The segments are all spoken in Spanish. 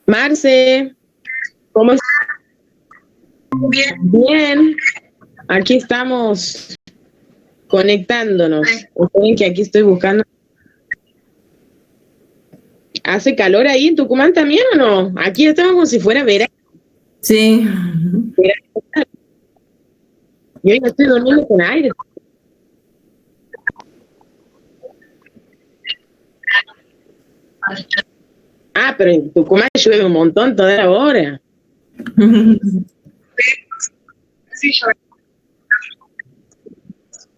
Marce, ¿cómo estás? Bien, aquí estamos conectándonos. Esperen que aquí estoy buscando. ¿Hace calor ahí en Tucumán también o no? Aquí estamos como si fuera verano. Sí. Yo ya estoy durmiendo con aire. Ah, pero en Tucumán llueve un montón toda la hora.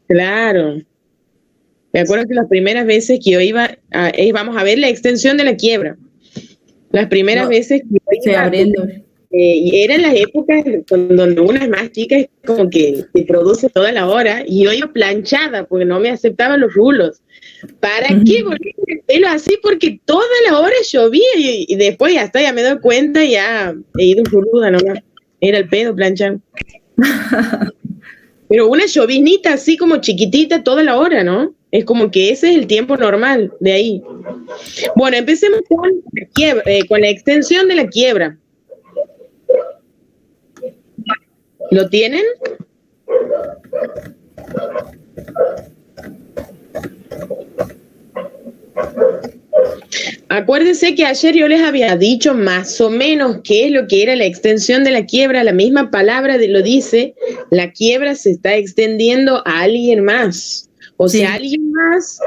Claro. Me acuerdo que las primeras veces que yo iba, vamos a ver la extensión de la quiebra. Las primeras No, veces que yo estoy iba, abriendo. y eran las épocas donde una es más chica, es como que te produce toda la hora, y yo iba planchada porque no me aceptaban los rulos. ¿Para qué volver el pelo así? Porque toda la hora llovía y después hasta ya me doy cuenta, ya he ido ruluda nomás. Era el pedo planchado. Pero una llovinita así como chiquitita toda la hora, ¿no? Es como que ese es el tiempo normal de ahí. Bueno, empecemos con la quiebra, con la extensión de la quiebra. ¿Lo tienen? Acuérdense que ayer yo les había dicho más o menos qué es lo que era la extensión de la quiebra. La misma palabra lo dice, la quiebra se está extendiendo a alguien más. O Sí. sea, alguien más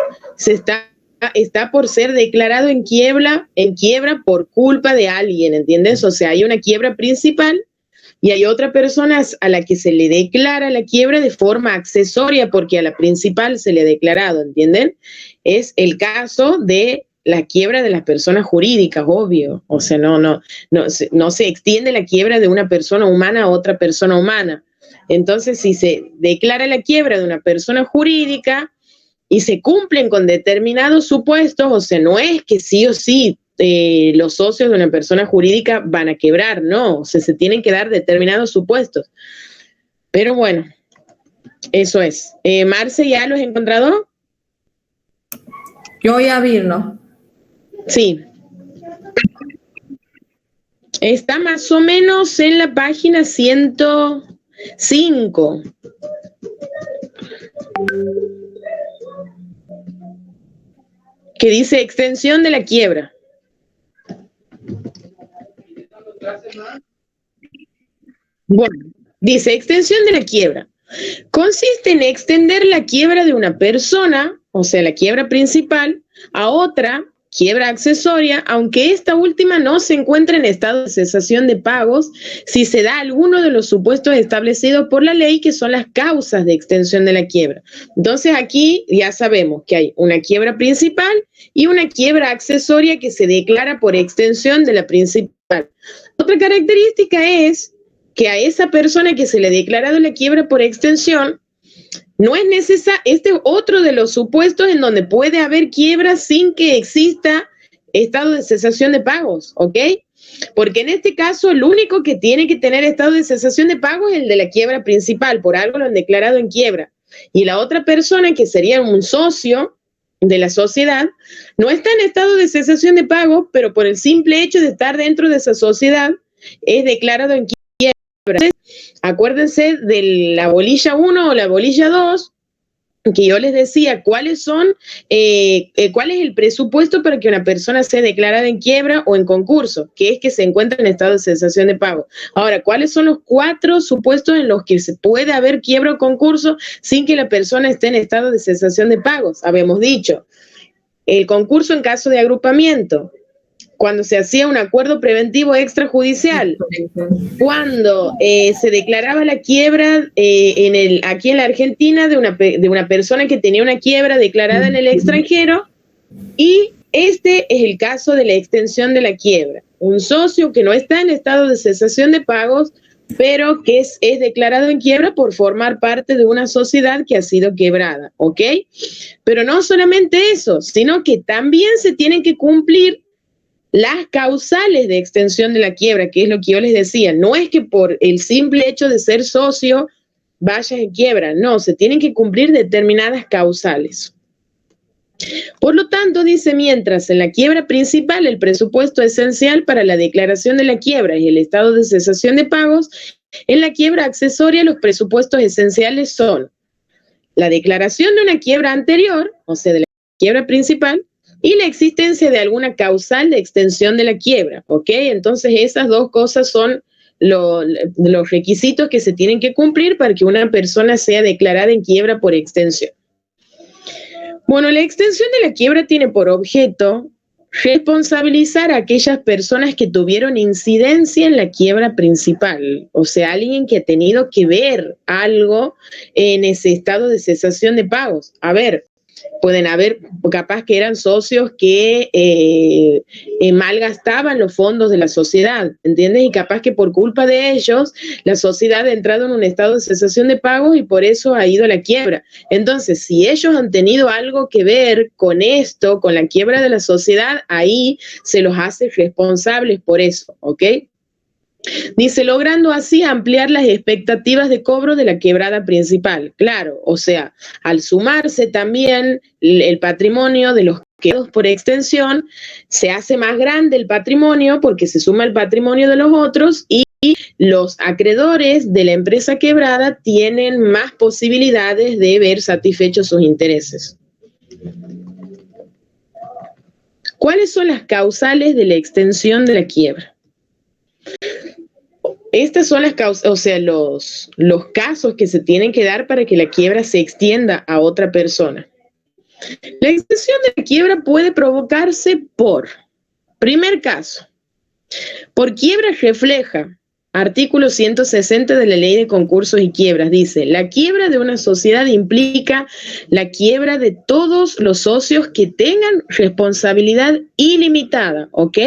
está por ser declarado en quiebra por culpa de alguien, ¿entiendes? O sea, hay una quiebra principal y hay otra persona a la que se le declara la quiebra de forma accesoria porque a la principal se le ha declarado, ¿entienden? Es el caso de la quiebra de las personas jurídicas, obvio. O sea, no se extiende la quiebra de una persona humana a otra persona humana. Entonces, si se declara la quiebra de una persona jurídica y se cumplen con determinados supuestos, o sea, no es que sí o sí los socios de una persona jurídica van a quebrar, no, o sea, se tienen que dar determinados supuestos. Pero bueno, eso es. Marce, ¿ya lo has encontrado? Yo voy a abrirlo. Sí. Está más o menos en la página 105. Que dice extensión de la quiebra. Bueno, dice extensión de la quiebra. Consiste en extender la quiebra de una persona, o sea, la quiebra principal, a otra quiebra accesoria, aunque esta última no se encuentre en estado de cesación de pagos, si se da alguno de los supuestos establecidos por la ley, que son las causas de extensión de la quiebra. Entonces aquí ya sabemos que hay una quiebra principal y una quiebra accesoria que se declara por extensión de la principal. Otra característica es que a esa persona que se le ha declarado la quiebra por extensión, no es necesario, este es otro de los supuestos en donde puede haber quiebra sin que exista estado de cesación de pagos, ¿ok? Porque en este caso el único que tiene que tener estado de cesación de pagos es el de la quiebra principal, por algo lo han declarado en quiebra. Y la otra persona, que sería un socio de la sociedad, no está en estado de cesación de pagos, pero por el simple hecho de estar dentro de esa sociedad, es declarado en quiebra. Acuérdense de la bolilla 1 o la bolilla 2, que yo les decía cuál es el presupuesto para que una persona sea declarada en quiebra o en concurso, que es que se encuentra en estado de cesación de pago. Ahora, ¿cuáles son los 4 supuestos en los que se puede haber quiebra o concurso sin que la persona esté en estado de cesación de pagos? Habíamos dicho, el concurso en caso de agrupamiento, cuando se hacía un acuerdo preventivo extrajudicial, cuando se declaraba la quiebra aquí en la Argentina de una persona que tenía una quiebra declarada en el extranjero, y este es el caso de la extensión de la quiebra. Un socio que no está en estado de cesación de pagos, pero que es declarado en quiebra por formar parte de una sociedad que ha sido quebrada, ¿ok? Pero no solamente eso, sino que también se tienen que cumplir las causales de extensión de la quiebra, que es lo que yo les decía. No es que por el simple hecho de ser socio vayas en quiebra, no, se tienen que cumplir determinadas causales. Por lo tanto, dice, mientras en la quiebra principal el presupuesto esencial para la declaración de la quiebra y el estado de cesación de pagos, en la quiebra accesoria los presupuestos esenciales son la declaración de una quiebra anterior, o sea, de la quiebra principal, y la existencia de alguna causal de extensión de la quiebra, ¿ok? Entonces esas dos cosas son los requisitos que se tienen que cumplir para que una persona sea declarada en quiebra por extensión. Bueno, la extensión de la quiebra tiene por objeto responsabilizar a aquellas personas que tuvieron incidencia en la quiebra principal, o sea, alguien que ha tenido que ver algo en ese estado de cesación de pagos. A ver, pueden haber, capaz que eran socios que malgastaban los fondos de la sociedad, ¿entiendes? Y capaz que por culpa de ellos, la sociedad ha entrado en un estado de cesación de pagos y por eso ha ido a la quiebra. Entonces, si ellos han tenido algo que ver con esto, con la quiebra de la sociedad, ahí se los hace responsables por eso, ¿ok? Dice, logrando así ampliar las expectativas de cobro de la quebrada principal. Claro, o sea, al sumarse también el patrimonio de los quebrados por extensión, se hace más grande el patrimonio porque se suma el patrimonio de los otros y los acreedores de la empresa quebrada tienen más posibilidades de ver satisfechos sus intereses. ¿Cuáles son las causales de la extensión de la quiebra? Estas son las causas, o sea, los casos que se tienen que dar para que la quiebra se extienda a otra persona. La extensión de la quiebra puede provocarse por, primer caso, por quiebra refleja, artículo 160 de la Ley de Concursos y Quiebras, dice, la quiebra de una sociedad implica la quiebra de todos los socios que tengan responsabilidad ilimitada, ¿ok?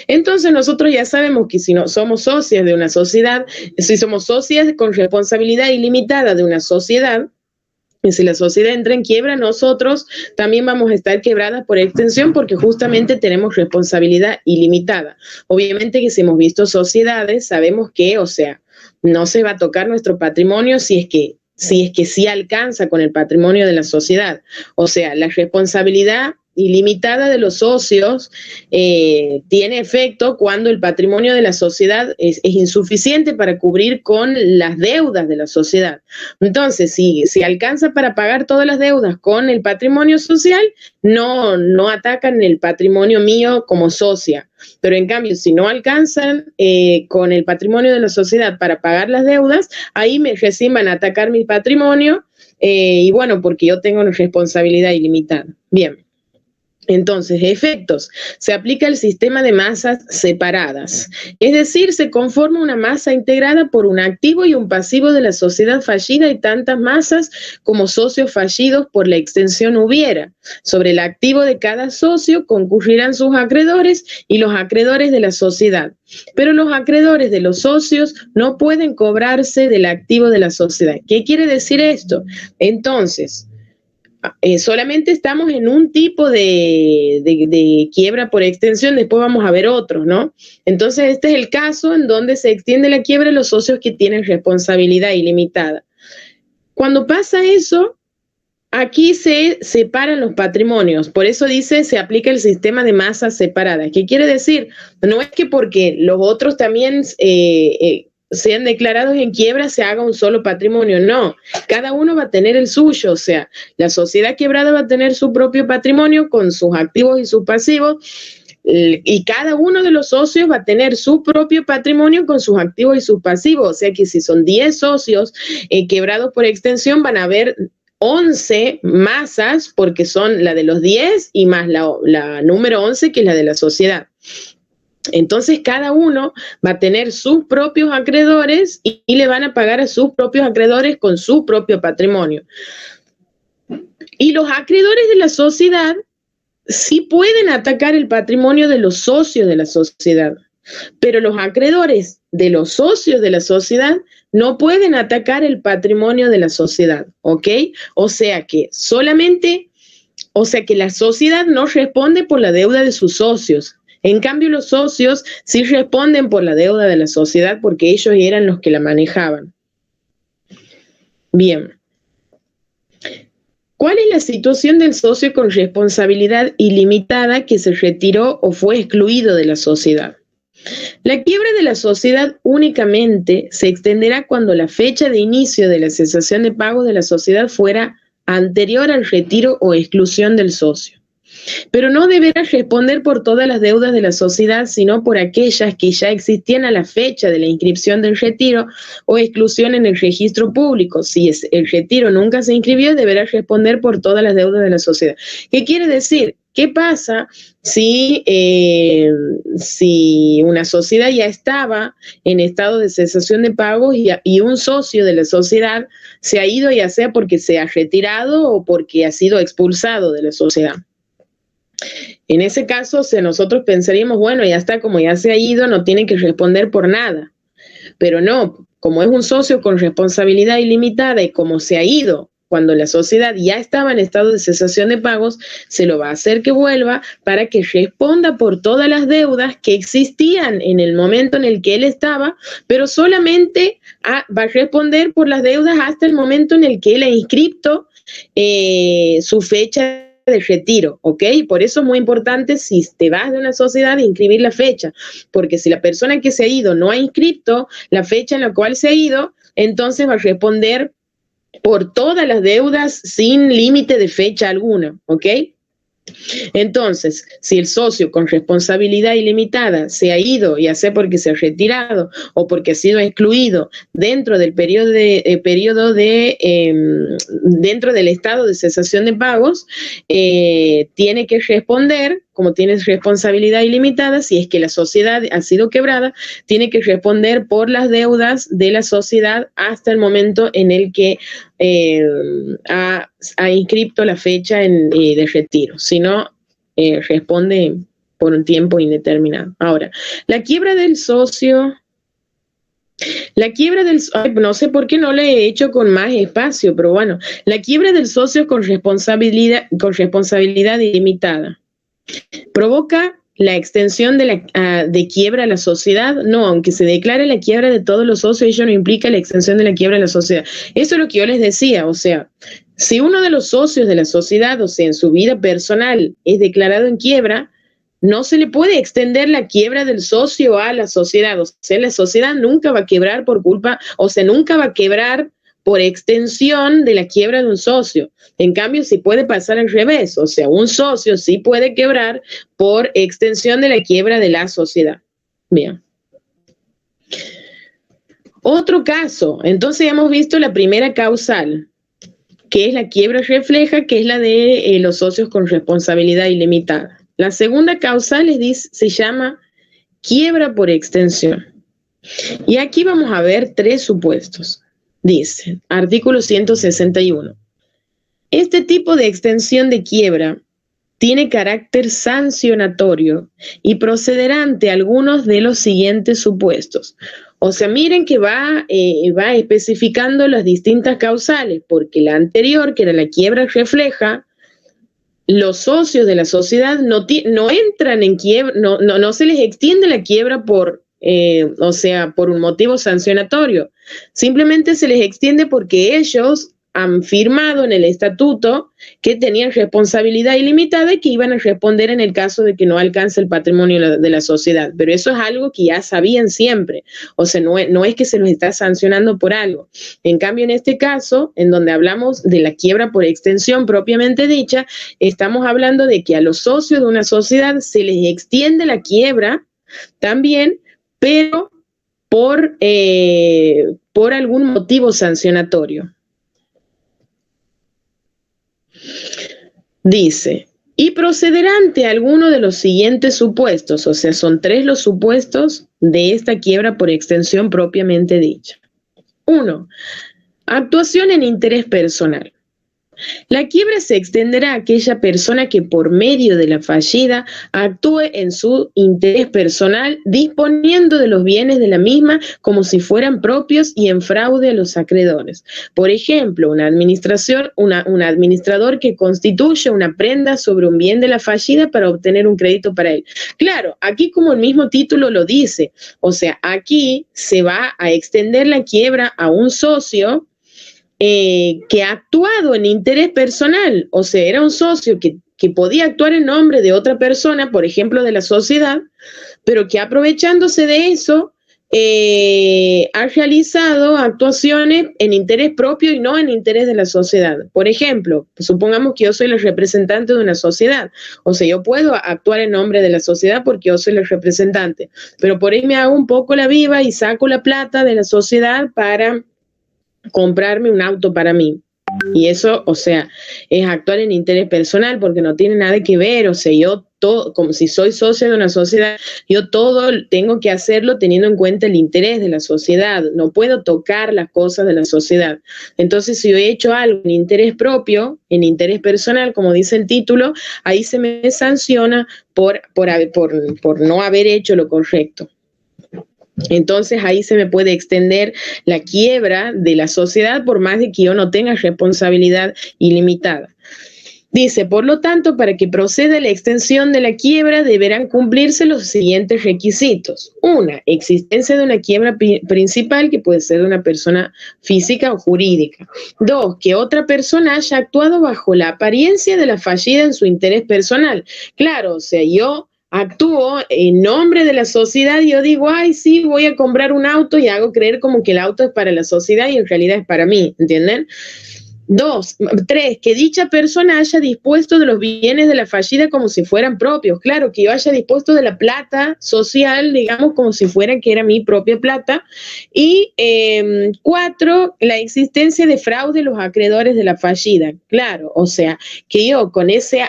Entonces nosotros ya sabemos que si no somos socios de una sociedad, si somos socias con responsabilidad ilimitada de una sociedad, y si la sociedad entra en quiebra, nosotros también vamos a estar quebradas por extensión porque justamente tenemos responsabilidad ilimitada. Obviamente que si hemos visto sociedades, sabemos que, o sea, no se va a tocar nuestro patrimonio si es que sí alcanza con el patrimonio de la sociedad. O sea, la responsabilidad ilimitada de los socios tiene efecto cuando el patrimonio de la sociedad es insuficiente para cubrir con las deudas de la sociedad. Entonces, si alcanza para pagar todas las deudas con el patrimonio social, no atacan el patrimonio mío como socia. Pero en cambio, si no alcanzan con el patrimonio de la sociedad para pagar las deudas, ahí recién van a atacar mi patrimonio y bueno, porque yo tengo una responsabilidad ilimitada. Bien. Entonces, efectos. Se aplica el sistema de masas separadas. Es decir, se conforma una masa integrada por un activo y un pasivo de la sociedad fallida y tantas masas como socios fallidos por la extensión hubiera. Sobre el activo de cada socio concurrirán sus acreedores y los acreedores de la sociedad. Pero los acreedores de los socios no pueden cobrarse del activo de la sociedad. ¿Qué quiere decir esto? Entonces, solamente estamos en un tipo de quiebra por extensión, después vamos a ver otros, ¿no? Entonces, este es el caso en donde se extiende la quiebra a los socios que tienen responsabilidad ilimitada. Cuando pasa eso, aquí se separan los patrimonios, por eso dice se aplica el sistema de masas separadas. ¿Qué quiere decir? No es que porque los otros también sean declarados en quiebra se haga un solo patrimonio, no, cada uno va a tener el suyo, o sea, la sociedad quebrada va a tener su propio patrimonio con sus activos y sus pasivos y cada uno de los socios va a tener su propio patrimonio con sus activos y sus pasivos, o sea que si son 10 socios quebrados por extensión van a haber 11 masas porque son la de los 10 y más la número 11 que es la de la sociedad. Entonces cada uno va a tener sus propios acreedores y le van a pagar a sus propios acreedores con su propio patrimonio. Y los acreedores de la sociedad sí pueden atacar el patrimonio de los socios de la sociedad, pero los acreedores de los socios de la sociedad no pueden atacar el patrimonio de la sociedad, ¿ok? O sea que la sociedad no responde por la deuda de sus socios. En cambio, los socios sí responden por la deuda de la sociedad porque ellos eran los que la manejaban. Bien. ¿Cuál es la situación del socio con responsabilidad ilimitada que se retiró o fue excluido de la sociedad? La quiebra de la sociedad únicamente se extenderá cuando la fecha de inicio de la cesación de pagos de la sociedad fuera anterior al retiro o exclusión del socio. Pero no deberá responder por todas las deudas de la sociedad, sino por aquellas que ya existían a la fecha de la inscripción del retiro o exclusión en el registro público. Si el retiro nunca se inscribió, deberá responder por todas las deudas de la sociedad. ¿Qué quiere decir? ¿Qué pasa si una sociedad ya estaba en estado de cesación de pagos y un socio de la sociedad se ha ido, ya sea porque se ha retirado o porque ha sido expulsado de la sociedad? En ese caso, o sea, nosotros pensaríamos, bueno, ya está, como ya se ha ido, no tiene que responder por nada. Pero no, como es un socio con responsabilidad ilimitada y como se ha ido cuando la sociedad ya estaba en estado de cesación de pagos, se lo va a hacer que vuelva para que responda por todas las deudas que existían en el momento en el que él estaba, pero solamente va a responder por las deudas hasta el momento en el que él ha inscrito su fecha de retiro, ¿ok? Por eso es muy importante, si te vas de una sociedad, inscribir la fecha, porque si la persona que se ha ido no ha inscrito la fecha en la cual se ha ido, entonces va a responder por todas las deudas sin límite de fecha alguna, ¿ok? Entonces, si el socio con responsabilidad ilimitada se ha ido, ya sea porque se ha retirado o porque ha sido excluido dentro del dentro del estado de cesación de pagos, tiene que responder, como tiene responsabilidad ilimitada, si es que la sociedad ha sido quebrada, tiene que responder por las deudas de la sociedad hasta el momento en el que ha inscrito la fecha de retiro. Si no, responde por un tiempo indeterminado. Ahora, la quiebra del socio, no sé por qué no le he hecho con más espacio, pero bueno, la quiebra del socio con responsabilidad ilimitada provoca la extensión de quiebra a la sociedad. No, aunque se declare la quiebra de todos los socios, ello no implica la extensión de la quiebra a la sociedad. Eso es lo que yo les decía, o sea, si uno de los socios de la sociedad, o sea, en su vida personal, es declarado en quiebra, no se le puede extender la quiebra del socio a la sociedad. O sea, la sociedad nunca va a quebrar por culpa, o sea, nunca va a quebrar por extensión de la quiebra de un socio. En cambio, sí puede pasar al revés, o sea, un socio sí puede quebrar por extensión de la quiebra de la sociedad. Bien. Otro caso, entonces hemos visto la primera causal, que es la quiebra refleja, que es la de los socios con responsabilidad ilimitada. La segunda causal se llama quiebra por extensión. Y aquí vamos a ver 3 supuestos. Dice, artículo 161. Este tipo de extensión de quiebra tiene carácter sancionatorio y procederá ante algunos de los siguientes supuestos. O sea, miren que va especificando las distintas causales, porque la anterior, que era la quiebra refleja, los socios de la sociedad no entran en quiebra, no se les extiende la quiebra por un motivo sancionatorio. Simplemente se les extiende porque ellos han firmado en el estatuto que tenían responsabilidad ilimitada y que iban a responder en el caso de que no alcance el patrimonio de la sociedad. Pero eso es algo que ya sabían siempre. O sea, no es que se los está sancionando por algo. En cambio, en este caso, en donde hablamos de la quiebra por extensión propiamente dicha, estamos hablando de que a los socios de una sociedad se les extiende la quiebra también, pero por algún motivo sancionatorio. Dice, y procederá ante alguno de los siguientes supuestos, o sea, son 3 los supuestos de esta quiebra por extensión propiamente dicha. 1. Actuación en interés personal. La quiebra se extenderá a aquella persona que por medio de la fallida actúe en su interés personal, disponiendo de los bienes de la misma como si fueran propios y en fraude a los acreedores. Por ejemplo, un administrador que constituye una prenda sobre un bien de la fallida para obtener un crédito para él. Claro, aquí como el mismo título lo dice, o sea, aquí se va a extender la quiebra a un socio que ha actuado en interés personal, o sea, era un socio que podía actuar en nombre de otra persona, por ejemplo, de la sociedad, pero que aprovechándose de eso, ha realizado actuaciones en interés propio y no en interés de la sociedad. Por ejemplo, supongamos que yo soy la representante de una sociedad, o sea, yo puedo actuar en nombre de la sociedad porque yo soy la representante, pero por ahí me hago un poco la viva y saco la plata de la sociedad para comprarme un auto para mí. Y eso, o sea, es actuar en interés personal porque no tiene nada que ver, o sea, yo todo, como si soy socio de una sociedad, yo todo tengo que hacerlo teniendo en cuenta el interés de la sociedad, no puedo tocar las cosas de la sociedad. Entonces, si yo he hecho algo en interés propio, en interés personal, como dice el título, ahí se me sanciona por no haber hecho lo correcto. Entonces ahí se me puede extender la quiebra de la sociedad por más de que yo no tenga responsabilidad ilimitada. Dice, por lo tanto, para que proceda la extensión de la quiebra deberán cumplirse los siguientes requisitos. Una, existencia de una quiebra principal que puede ser de una persona física o jurídica. Dos, que otra persona haya actuado bajo la apariencia de la fallida en su interés personal. Claro, o sea, yo actúo en nombre de la sociedad y yo digo, ay, sí, voy a comprar un auto y hago creer como que el auto es para la sociedad y en realidad es para mí, ¿entienden? Tres, que dicha persona haya dispuesto de los bienes de la fallida como si fueran propios. Claro, que yo haya dispuesto de la plata social, digamos, como si fuera que era mi propia plata. Y cuatro, la existencia de fraude de los acreedores de la fallida. Claro, o sea, que yo con ese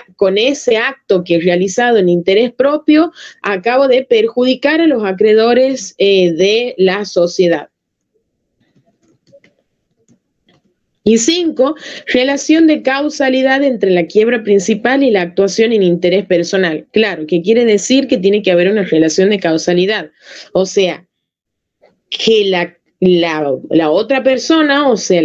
acto que he realizado en interés propio, acabo de perjudicar a los acreedores de la sociedad. Y 5, relación de causalidad entre la quiebra principal y la actuación en interés personal. Claro, ¿qué quiere decir? Que tiene que haber una relación de causalidad. O sea, que la otra persona, o sea,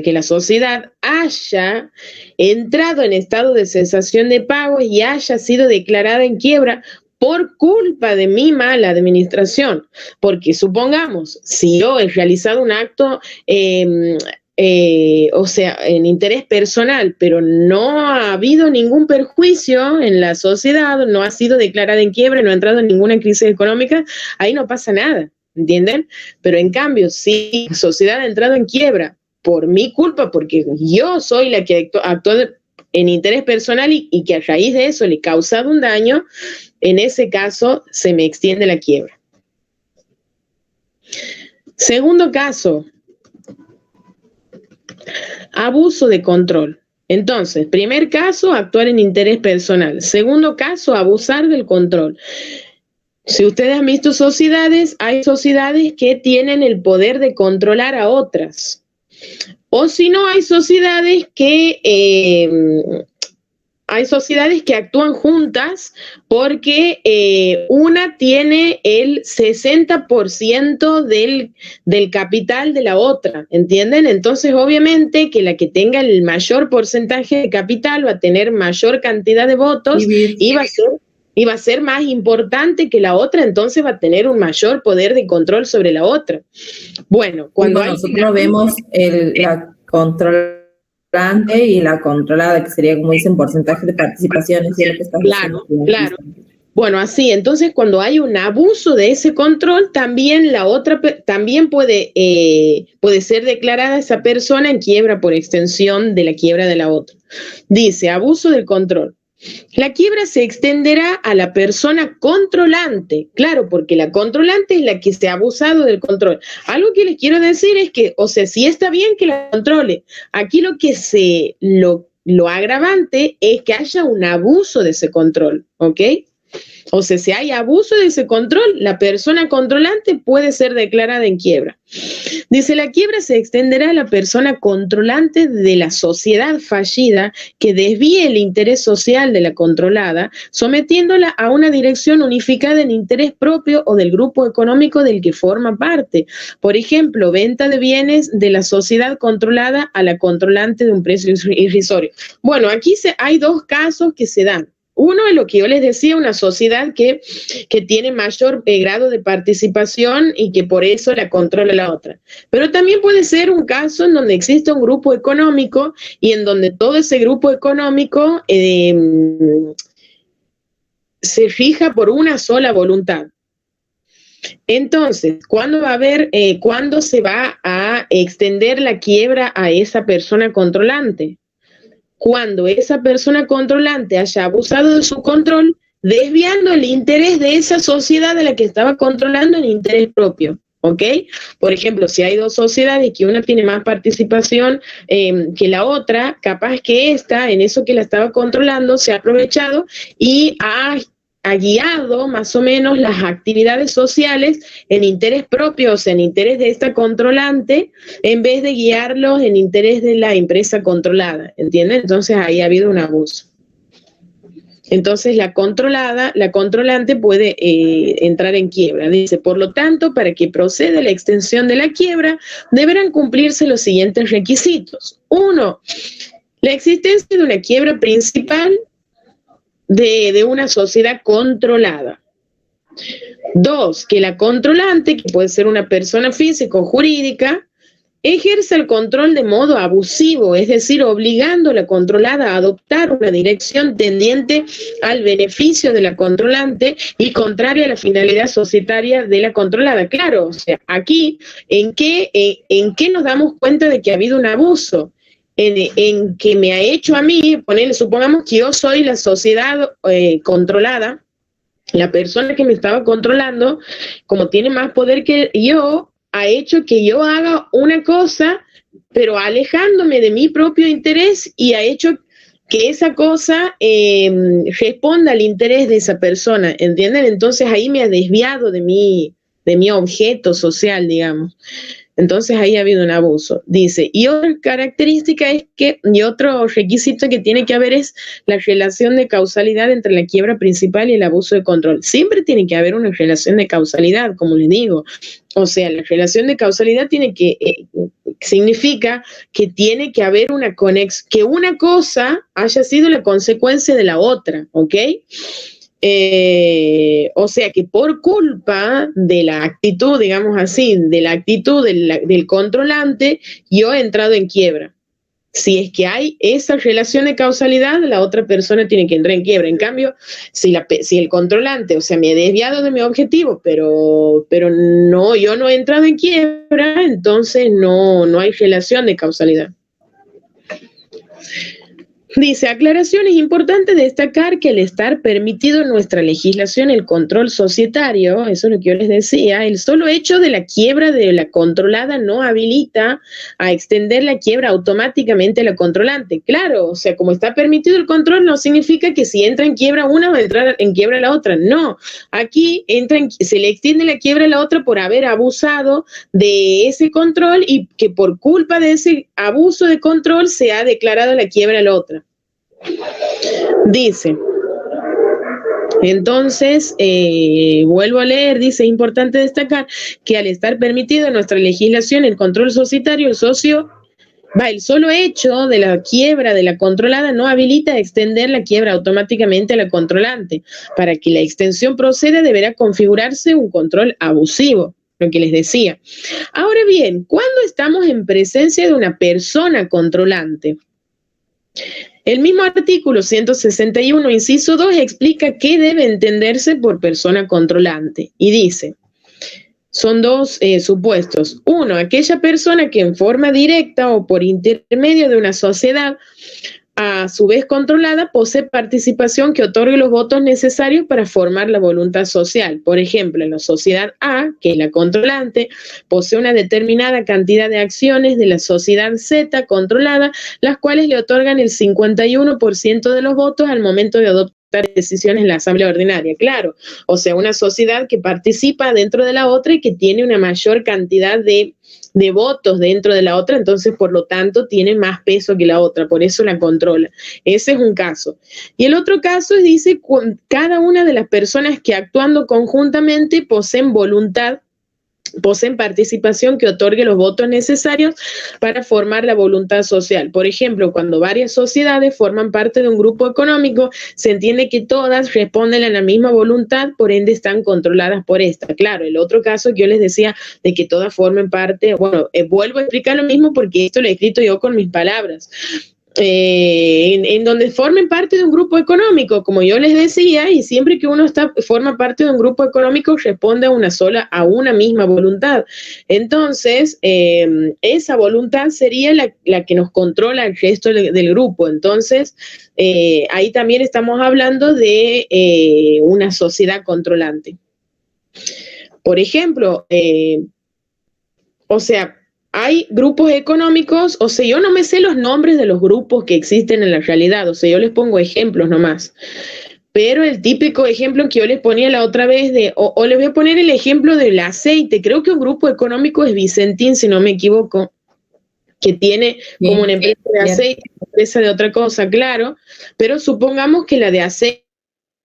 que la sociedad haya entrado en estado de cesación de pagos y haya sido declarada en quiebra por culpa de mi mala administración. Porque supongamos, si yo he realizado un acto o sea, en interés personal, pero no ha habido ningún perjuicio en la sociedad, no ha sido declarada en quiebra, no ha entrado en ninguna crisis económica, ahí no pasa nada, ¿entienden? Pero en cambio, si la sociedad ha entrado en quiebra por mi culpa, porque yo soy la que actuó en interés personal y que a raíz de eso le he causado un daño, en ese caso se me extiende la quiebra. Segundo caso, abuso de control. Entonces, primer caso, actuar en interés personal. Segundo caso, abusar del control. Si ustedes han visto sociedades, hay sociedades que tienen el poder de controlar a otras. O si no, hay sociedades que actúan juntas porque una tiene el 60% del capital de la otra, ¿entienden? Entonces, obviamente, que la que tenga el mayor porcentaje de capital va a tener mayor cantidad de votos y va a ser más importante que la otra, entonces va a tener un mayor poder de control sobre la otra. Bueno, cuando nosotros vemos la controlante y la controlada, que sería, como dicen, porcentaje de participaciones. Claro, claro. Bueno, así, entonces cuando hay un abuso de ese control, también la otra, también puede ser declarada esa persona en quiebra por extensión de la quiebra de la otra. Dice, abuso del control. La quiebra se extenderá a la persona controlante, claro, porque la controlante es la que se ha abusado del control. Algo que les quiero decir es que, o sea, sí está bien que la controle. Aquí lo agravante es que haya un abuso de ese control, ¿ok? O sea, si hay abuso de ese control, la persona controlante puede ser declarada en quiebra. Dice, la quiebra se extenderá a la persona controlante de la sociedad fallida que desvíe el interés social de la controlada, sometiéndola a una dirección unificada en interés propio o del grupo económico del que forma parte. Por ejemplo, venta de bienes de la sociedad controlada a la controlante de un precio irrisorio. Bueno, aquí hay dos casos que se dan. Uno es lo que yo les decía, una sociedad que tiene mayor grado de participación y que por eso la controla la otra. Pero también puede ser un caso en donde existe un grupo económico y en donde todo ese grupo económico se fija por una sola voluntad. Entonces, ¿cuándo se va a extender la quiebra a esa persona controlante? Cuando esa persona controlante haya abusado de su control, desviando el interés de esa sociedad de la que estaba controlando en interés propio. ¿Ok? Por ejemplo, si hay dos sociedades que una tiene más participación que la otra, capaz que esta, en eso que la estaba controlando, se ha aprovechado y ha guiado más o menos las actividades sociales en interés propio, o sea, en interés de esta controlante, en vez de guiarlos en interés de la empresa controlada, ¿entienden? Entonces ahí ha habido un abuso. Entonces la controlante puede entrar en quiebra. Dice, por lo tanto, para que proceda la extensión de la quiebra, deberán cumplirse los siguientes requisitos. 1, la existencia de una quiebra principal de una sociedad controlada. 2, que la controlante, que puede ser una persona física o jurídica, ejerce el control de modo abusivo, es decir, obligando a la controlada a adoptar una dirección tendiente al beneficio de la controlante y contraria a la finalidad societaria de la controlada. Claro, o sea, aquí, ¿en qué nos damos cuenta de que ha habido un abuso? En que me ha hecho a mí, supongamos que yo soy la sociedad controlada, la persona que me estaba controlando, como tiene más poder que yo, ha hecho que yo haga una cosa, pero alejándome de mi propio interés, y ha hecho que esa cosa responda al interés de esa persona, ¿entienden? Entonces ahí me ha desviado de mi objeto social, digamos. Entonces ahí ha habido un abuso. Dice, y otra característica es y otro requisito que tiene que haber es la relación de causalidad entre la quiebra principal y el abuso de control. Siempre tiene que haber una relación de causalidad, como les digo. O sea, la relación de causalidad significa que tiene que haber una conexión, que una cosa haya sido la consecuencia de la otra, ¿ok? O sea que por culpa de la actitud, digamos así, de la actitud del controlante, yo he entrado en quiebra. Si es que hay esa relación de causalidad, la otra persona tiene que entrar en quiebra. En cambio, si el controlante, o sea, me he desviado de mi objetivo, pero no, yo no he entrado en quiebra, entonces no hay relación de causalidad. Dice, aclaración, es importante destacar que al estar permitido en nuestra legislación el control societario, eso es lo que yo les decía, el solo hecho de la quiebra de la controlada no habilita a extender la quiebra automáticamente a la controlante. Claro, o sea, como está permitido el control, no significa que si entra en quiebra una va a entrar en quiebra la otra. No, aquí se le extiende la quiebra a la otra por haber abusado de ese control y que por culpa de ese abuso de control se ha declarado la quiebra a la otra. Dice, entonces, vuelvo a leer, dice, es importante destacar que al estar permitido en nuestra legislación el control societario, el solo hecho de la quiebra de la controlada no habilita a extender la quiebra automáticamente a la controlante. Para que la extensión proceda deberá configurarse un control abusivo, lo que les decía. Ahora bien, ¿cuándo estamos en presencia de una persona controlante? El mismo artículo 161, inciso 2, explica qué debe entenderse por persona controlante y dice, son dos supuestos. Uno, aquella persona que en forma directa o por intermedio de una sociedad a su vez controlada, posee participación que otorgue los votos necesarios para formar la voluntad social. Por ejemplo, en la sociedad A, que es la controlante, posee una determinada cantidad de acciones de la sociedad Z controlada, las cuales le otorgan el 51% de los votos al momento de adoptar decisiones en la asamblea ordinaria. Claro, o sea, una sociedad que participa dentro de la otra y que tiene una mayor cantidad de votos dentro de la otra, entonces por lo tanto tiene más peso que la otra, por eso la controla. Ese es un caso. Y el otro caso es, dice, cada una de las personas que actuando conjuntamente poseen voluntad poseen participación que otorgue los votos necesarios para formar la voluntad social. Por ejemplo, cuando varias sociedades forman parte de un grupo económico, se entiende que todas responden a la misma voluntad, por ende están controladas por esta. Claro, el otro caso que yo les decía de que todas formen parte, bueno, vuelvo a explicar lo mismo porque esto lo he escrito yo con mis palabras. En donde formen parte de un grupo económico, como yo les decía, y siempre que uno forma parte de un grupo económico responde a una misma voluntad. Entonces, esa voluntad sería la que nos controla el resto del grupo. Entonces, ahí también estamos hablando de una sociedad controlante. Por ejemplo, o sea, hay grupos económicos, o sea, yo no me sé los nombres de los grupos que existen en la realidad, o sea, yo les pongo ejemplos nomás. Pero el típico ejemplo que yo les ponía la otra vez o les voy a poner el ejemplo del aceite. Creo que un grupo económico es Vicentín, si no me equivoco, que tiene como una empresa de aceite, una empresa de otra cosa, claro, pero supongamos que la de aceite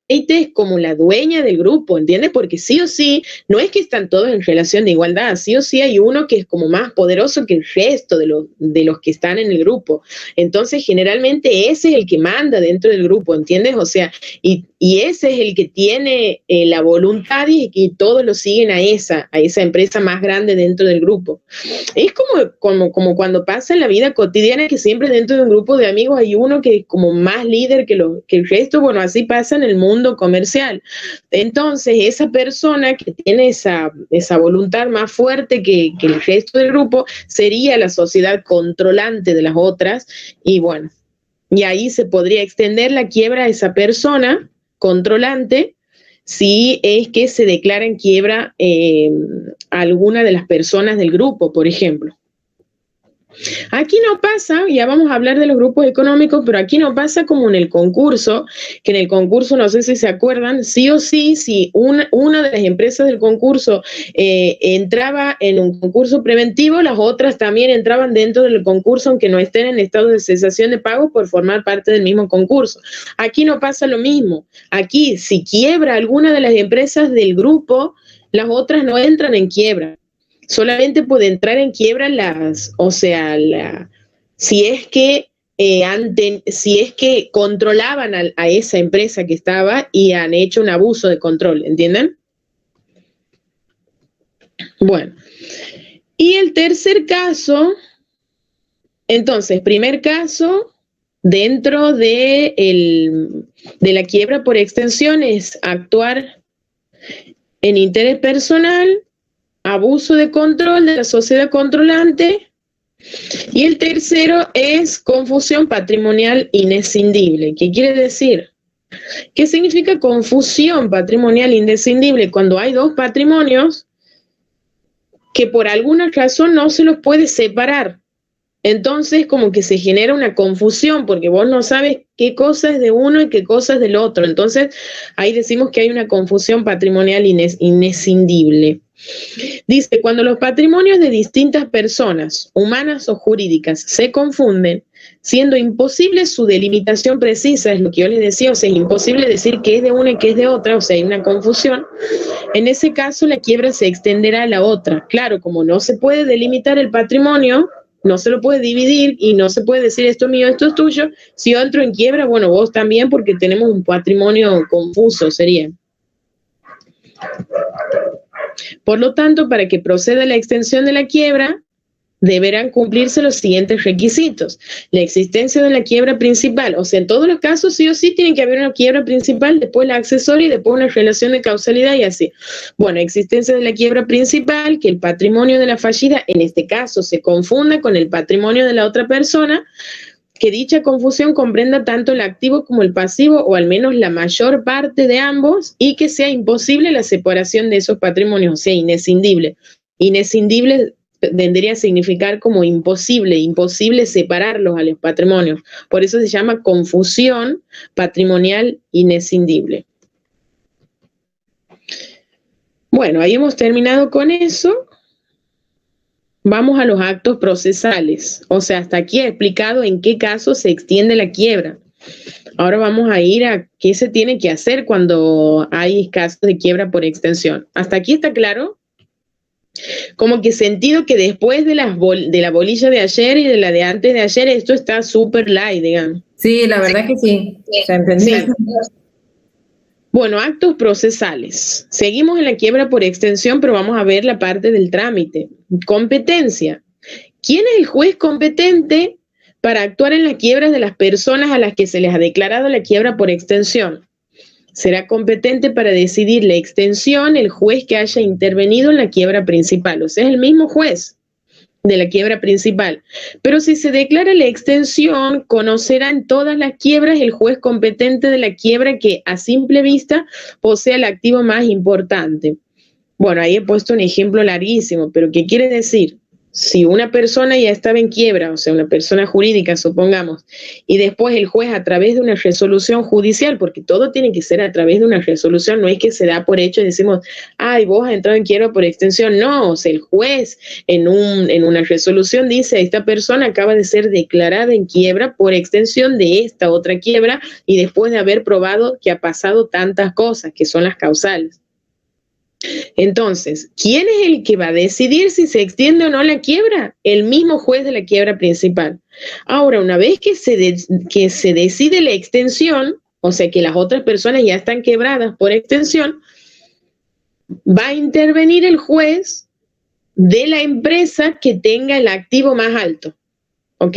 es como la dueña del grupo, ¿entiendes? Porque sí o sí, no es que están todos en relación de igualdad, sí o sí hay uno que es como más poderoso que el resto de los que están en el grupo. Entonces, generalmente ese es el que manda dentro del grupo, ¿entiendes? O sea, y ese es el que tiene la voluntad y todos lo siguen a esa empresa más grande dentro del grupo. Es como cuando pasa en la vida cotidiana que siempre dentro de un grupo de amigos hay uno que es como más líder que el resto. Bueno, así pasa en el mundo comercial. Entonces, esa persona que tiene esa voluntad más fuerte que el resto del grupo sería la sociedad controlante de las otras. Y bueno, y ahí se podría extender la quiebra a esa persona controlante si es que se declara en quiebra alguna de las personas del grupo, por ejemplo. Aquí no pasa, ya vamos a hablar de los grupos económicos, pero aquí no pasa como en el concurso, que en el concurso, no sé si se acuerdan, sí o sí, si una de las empresas del concurso entraba en un concurso preventivo, las otras también entraban dentro del concurso, aunque no estén en estado de cesación de pago por formar parte del mismo concurso. Aquí no pasa lo mismo. Aquí, si quiebra alguna de las empresas del grupo, las otras no entran en quiebra. Solamente puede entrar en quiebra si es que si es que controlaban a esa empresa que estaba y han hecho un abuso de control, ¿entienden? Bueno, y el tercer caso, entonces, primer caso, dentro de la quiebra por extensión es actuar en interés personal, abuso de control de la sociedad controlante. Y el tercero es confusión patrimonial inescindible. ¿Qué quiere decir? ¿Qué significa confusión patrimonial inescindible? Cuando hay dos patrimonios que por alguna razón no se los puede separar. Entonces, como que se genera una confusión porque vos no sabes qué cosa es de uno y qué cosa es del otro. Entonces, ahí decimos que hay una confusión patrimonial inescindible. Dice, cuando los patrimonios de distintas personas, humanas o jurídicas, se confunden, siendo imposible su delimitación precisa, es lo que yo les decía, o sea, es imposible decir qué es de una y qué es de otra, o sea, hay una confusión. En ese caso, la quiebra se extenderá a la otra. Claro, como no se puede delimitar el patrimonio, no se lo puede dividir y no se puede decir esto es mío, esto es tuyo. Si yo entro en quiebra, bueno, vos también porque tenemos un patrimonio confuso, sería. Por lo tanto, para que proceda la extensión de la quiebra, deberán cumplirse los siguientes requisitos. La existencia de la quiebra principal, o sea, en todos los casos sí o sí tiene que haber una quiebra principal, después la accesoria y después una relación de causalidad y así. Bueno, existencia de la quiebra principal, que el patrimonio de la fallida, en este caso, se confunda con el patrimonio de la otra persona, que dicha confusión comprenda tanto el activo como el pasivo, o al menos la mayor parte de ambos, y que sea imposible la separación de esos patrimonios, o sea, inescindible. Inescindible vendría a significar como imposible separarlos a los patrimonios. Por eso se llama confusión patrimonial inescindible. Bueno, ahí hemos terminado con eso. Vamos a los actos procesales. O sea, hasta aquí he explicado en qué caso se extiende la quiebra. Ahora vamos a ir a qué se tiene que hacer cuando hay casos de quiebra por extensión. ¿Hasta aquí está claro? Como que sentido que después de la bolilla de ayer y de la de antes de ayer, esto está súper light, digamos. Sí, la verdad que sí. Se entendió. Sí. Bueno, actos procesales. Seguimos en la quiebra por extensión, pero vamos a ver la parte del trámite. Competencia. ¿Quién es el juez competente para actuar en las quiebras de las personas a las que se les ha declarado la quiebra por extensión? Será competente para decidir la extensión el juez que haya intervenido en la quiebra principal. O sea, es el mismo juez de la quiebra principal. Pero si se declara la extensión, conocerá en todas las quiebras el juez competente de la quiebra que a simple vista posea el activo más importante. Bueno, ahí he puesto un ejemplo larguísimo, pero ¿qué quiere decir? Si una persona ya estaba en quiebra, o sea, una persona jurídica, supongamos, y después el juez a través de una resolución judicial, porque todo tiene que ser a través de una resolución, no es que se da por hecho y decimos, ay, vos has entrado en quiebra por extensión, no, o sea, el juez en una resolución dice, esta persona acaba de ser declarada en quiebra por extensión de esta otra quiebra y después de haber probado que ha pasado tantas cosas, que son las causales. Entonces, ¿quién es el que va a decidir si se extiende o no la quiebra? El mismo juez de la quiebra principal. Ahora, una vez que se decide la extensión, o sea que las otras personas ya están quebradas por extensión, va a intervenir el juez de la empresa que tenga el activo más alto. ¿Ok?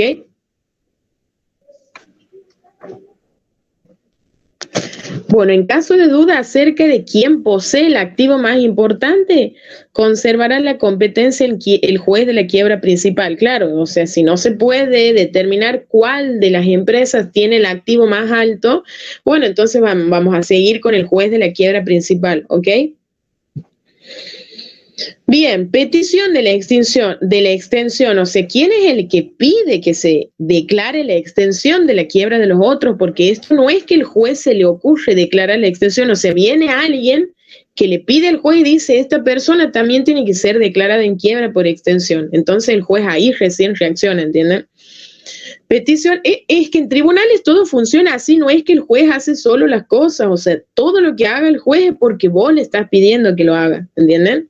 Bueno, en caso de duda acerca de quién posee el activo más importante, conservará la competencia el juez de la quiebra principal. Claro, o sea, si no se puede determinar cuál de las empresas tiene el activo más alto, bueno, entonces vamos a seguir con el juez de la quiebra principal, ¿ok? Bien, petición de la extensión, o sea, ¿quién es el que pide que se declare la extensión de la quiebra de los otros? Porque esto no es que el juez se le ocurre declarar la extensión, o sea, viene alguien que le pide al juez y dice, esta persona también tiene que ser declarada en quiebra por extensión. Entonces el juez ahí recién reacciona, ¿entienden? Petición, es que en tribunales todo funciona así, no es que el juez hace solo las cosas, o sea, todo lo que haga el juez es porque vos le estás pidiendo que lo haga, ¿entienden?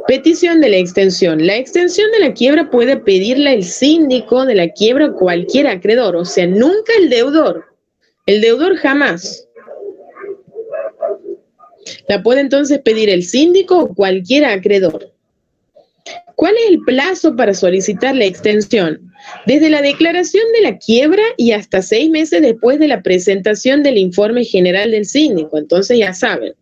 Petición de la extensión. La extensión de la quiebra puede pedirla el síndico de la quiebra o cualquier acreedor, o sea, nunca el deudor. El deudor jamás. La puede entonces pedir el síndico o cualquier acreedor. ¿Cuál es el plazo para solicitar la extensión? Desde la declaración de la quiebra y hasta 6 meses después de la presentación del informe general del síndico. Entonces ya saben.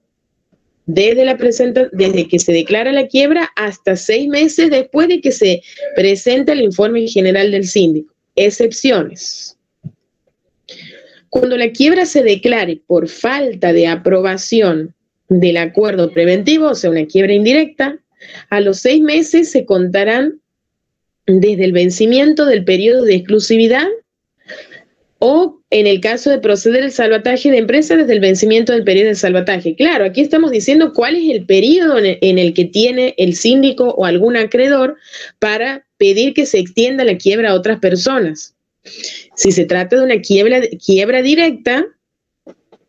Desde que se declara la quiebra hasta 6 meses después de que se presenta el informe general del síndico. Excepciones. Cuando la quiebra se declare por falta de aprobación del acuerdo preventivo, o sea, una quiebra indirecta, a los 6 meses se contarán desde el vencimiento del periodo de exclusividad o en el caso de proceder el salvataje de empresa desde el vencimiento del periodo de salvataje. Claro, aquí estamos diciendo cuál es el periodo en el que tiene el síndico o algún acreedor para pedir que se extienda la quiebra a otras personas. Si se trata de una quiebra directa,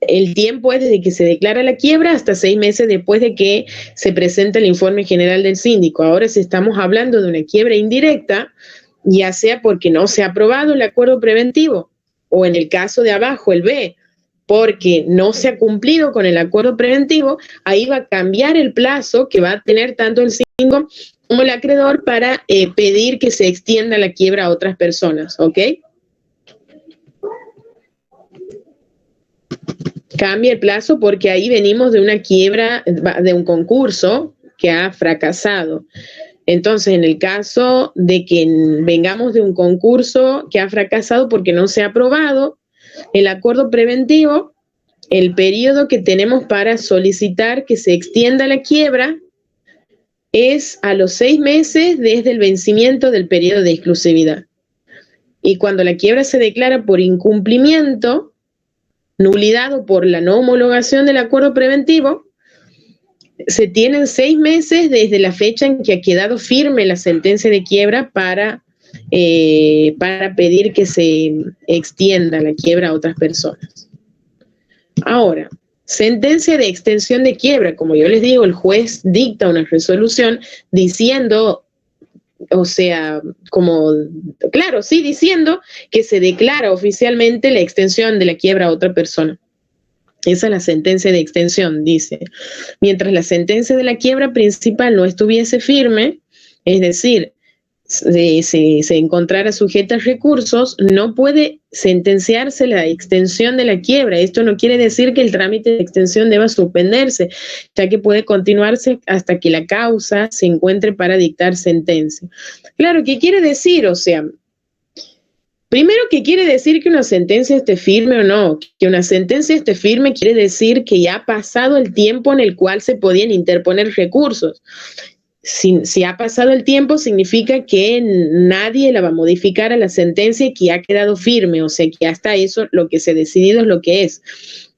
el tiempo es desde que se declara la quiebra hasta 6 meses después de que se presenta el informe general del síndico. Ahora, si estamos hablando de una quiebra indirecta, ya sea porque no se ha aprobado el acuerdo preventivo, o en el caso de abajo, el B, porque no se ha cumplido con el acuerdo preventivo, ahí va a cambiar el plazo que va a tener tanto el síndico como el acreedor para pedir que se extienda la quiebra a otras personas, ¿ok? Cambia el plazo porque ahí venimos de una quiebra, de un concurso que ha fracasado. Entonces, en el caso de que vengamos de un concurso que ha fracasado porque no se ha aprobado el acuerdo preventivo, el periodo que tenemos para solicitar que se extienda la quiebra es a los 6 meses desde el vencimiento del periodo de exclusividad. Y cuando la quiebra se declara por incumplimiento, nulidad o por la no homologación del acuerdo preventivo, se tienen 6 meses desde la fecha en que ha quedado firme la sentencia de quiebra para pedir que se extienda la quiebra a otras personas. Ahora, sentencia de extensión de quiebra. Como yo les digo, el juez dicta una resolución diciendo, o sea, diciendo que se declara oficialmente la extensión de la quiebra a otra persona. Esa es la sentencia de extensión, dice. Mientras la sentencia de la quiebra principal no estuviese firme, es decir, si se encontrara sujeta a recursos, no puede sentenciarse la extensión de la quiebra. Esto no quiere decir que el trámite de extensión deba suspenderse, ya que puede continuarse hasta que la causa se encuentre para dictar sentencia. Claro, ¿qué quiere decir? O sea, primero, ¿qué quiere decir que una sentencia esté firme o no? Que una sentencia esté firme quiere decir que ya ha pasado el tiempo en el cual se podían interponer recursos. Si ha pasado el tiempo, significa que nadie la va a modificar a la sentencia y que ha quedado firme, o sea que hasta eso lo que se ha decidido es lo que es.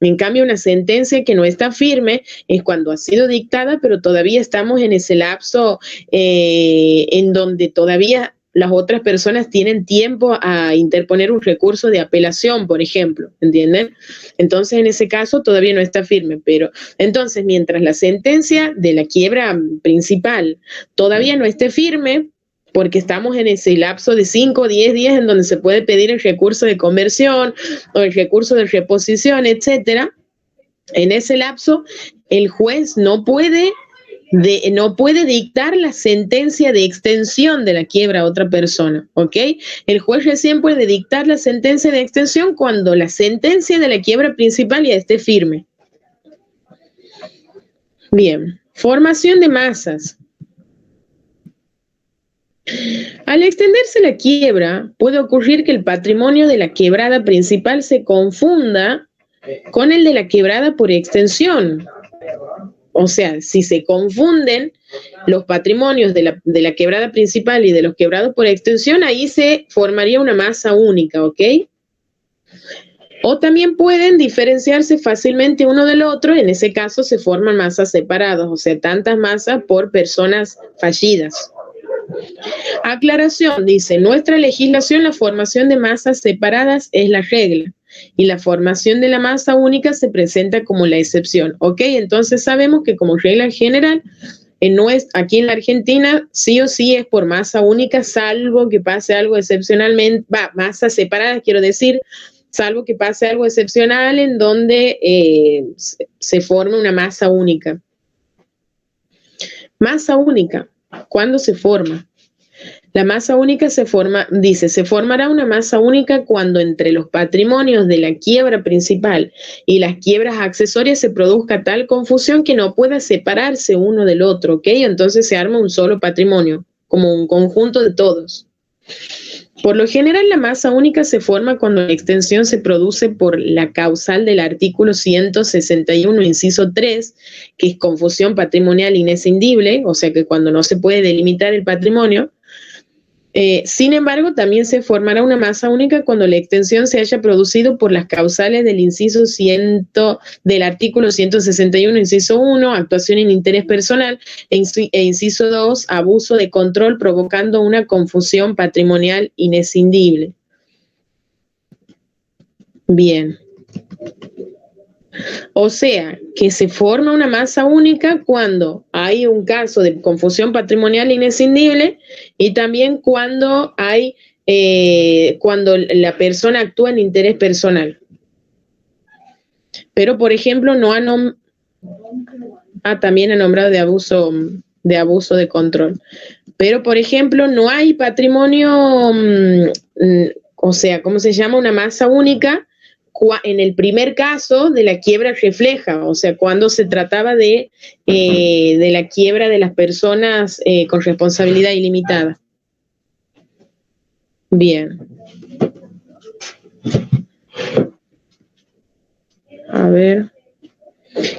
En cambio, una sentencia que no está firme es cuando ha sido dictada, pero todavía estamos en ese lapso en donde todavía las otras personas tienen tiempo a interponer un recurso de apelación, por ejemplo, ¿entienden? Entonces, en ese caso todavía no está firme, pero entonces, mientras la sentencia de la quiebra principal todavía no esté firme, porque estamos en ese lapso de 5 o 10 días en donde se puede pedir el recurso de conversión o el recurso de reposición, etcétera, en ese lapso el juez no puede dictar la sentencia de extensión de la quiebra a otra persona, ¿ok? El juez recién puede dictar la sentencia de extensión cuando la sentencia de la quiebra principal ya esté firme. Bien, formación de masas. Al extenderse la quiebra, puede ocurrir que el patrimonio de la quebrada principal se confunda con el de la quebrada por extensión. O sea, si se confunden los patrimonios de la quebrada principal y de los quebrados por extensión, ahí se formaría una masa única, ¿ok? O también pueden diferenciarse fácilmente uno del otro, en ese caso se forman masas separadas, o sea, tantas masas por personas fallidas. Aclaración, dice, nuestra legislación, la formación de masas separadas es la regla y la formación de la masa única se presenta como la excepción. ¿Ok? Entonces sabemos que como regla general, aquí en la Argentina sí o sí es por masa única, salvo que pase algo excepcionalmente, masas separadas quiero decir, salvo que pase algo excepcional en donde se forme una masa única. Masa única, ¿cuándo se forma? La masa única se formará una masa única cuando entre los patrimonios de la quiebra principal y las quiebras accesorias se produzca tal confusión que no pueda separarse uno del otro, ¿ok? Entonces se arma un solo patrimonio, como un conjunto de todos. Por lo general, la masa única se forma cuando la extensión se produce por la causal del artículo 161, inciso 3, que es confusión patrimonial inescindible, o sea que cuando no se puede delimitar el patrimonio. Sin embargo, también se formará una masa única cuando la extensión se haya producido por las causales del inciso 100 del artículo 161, inciso 1, actuación en interés personal, e inciso 2, abuso de control provocando una confusión patrimonial inescindible. Bien. O sea, que se forma una masa única cuando hay un caso de confusión patrimonial inescindible y también cuando cuando la persona actúa en interés personal. Pero, por ejemplo, también ha nombrado de abuso de control. Pero, por ejemplo, no hay patrimonio, o sea, ¿cómo se llama? Una masa única en el primer caso de la quiebra refleja, o sea, cuando se trataba de la quiebra de las personas con responsabilidad ilimitada. Bien. A ver.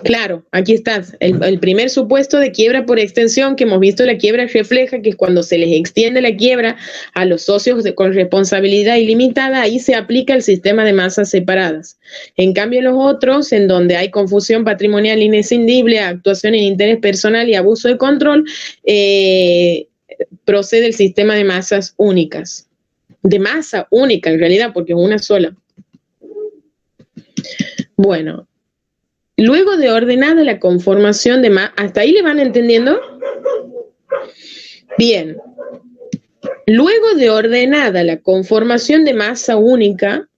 Claro, aquí está. El primer supuesto de quiebra por extensión que hemos visto, la quiebra refleja, que es cuando se les extiende la quiebra a los socios con responsabilidad ilimitada, ahí se aplica el sistema de masas separadas. En cambio, los otros, en donde hay confusión patrimonial inescindible, actuación en interés personal y abuso de control, procede el sistema de masas únicas. De masa única, en realidad, porque es una sola. Bueno. luego de ordenada la conformación de masa, ¿hasta ahí le van entendiendo? Bien. Luego de ordenada la conformación de masa única,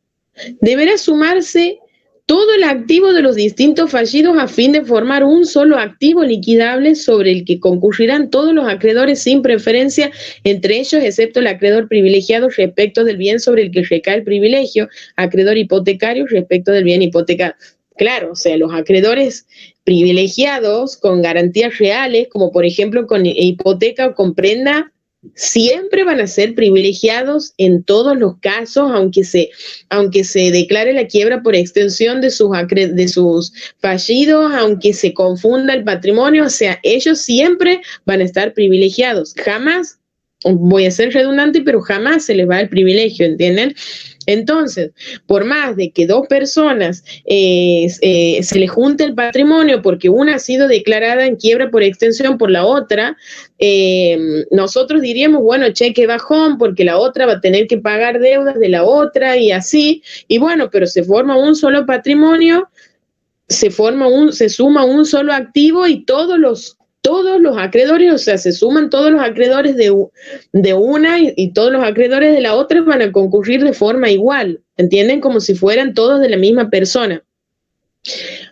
deberá sumarse todo el activo de los distintos fallidos a fin de formar un solo activo liquidable sobre el que concurrirán todos los acreedores sin preferencia entre ellos, excepto el acreedor privilegiado respecto del bien sobre el que recae el privilegio, acreedor hipotecario respecto del bien hipotecario. Claro, o sea, los acreedores privilegiados con garantías reales, como por ejemplo con hipoteca o con prenda, siempre van a ser privilegiados en todos los casos, aunque se declare la quiebra por extensión de sus fallidos, aunque se confunda el patrimonio, o sea, ellos siempre van a estar privilegiados. Jamás, voy a ser redundante, pero jamás se les va el privilegio, ¿entienden? Entonces, por más de que dos personas se les junte el patrimonio porque una ha sido declarada en quiebra por extensión por la otra, nosotros diríamos, bueno, cheque bajón porque la otra va a tener que pagar deudas de la otra y así, y bueno, pero se forma un solo patrimonio, se suma un solo activo y todos los acreedores, o sea, se suman todos los acreedores de una y todos los acreedores de la otra van a concurrir de forma igual, ¿entienden? Como si fueran todos de la misma persona.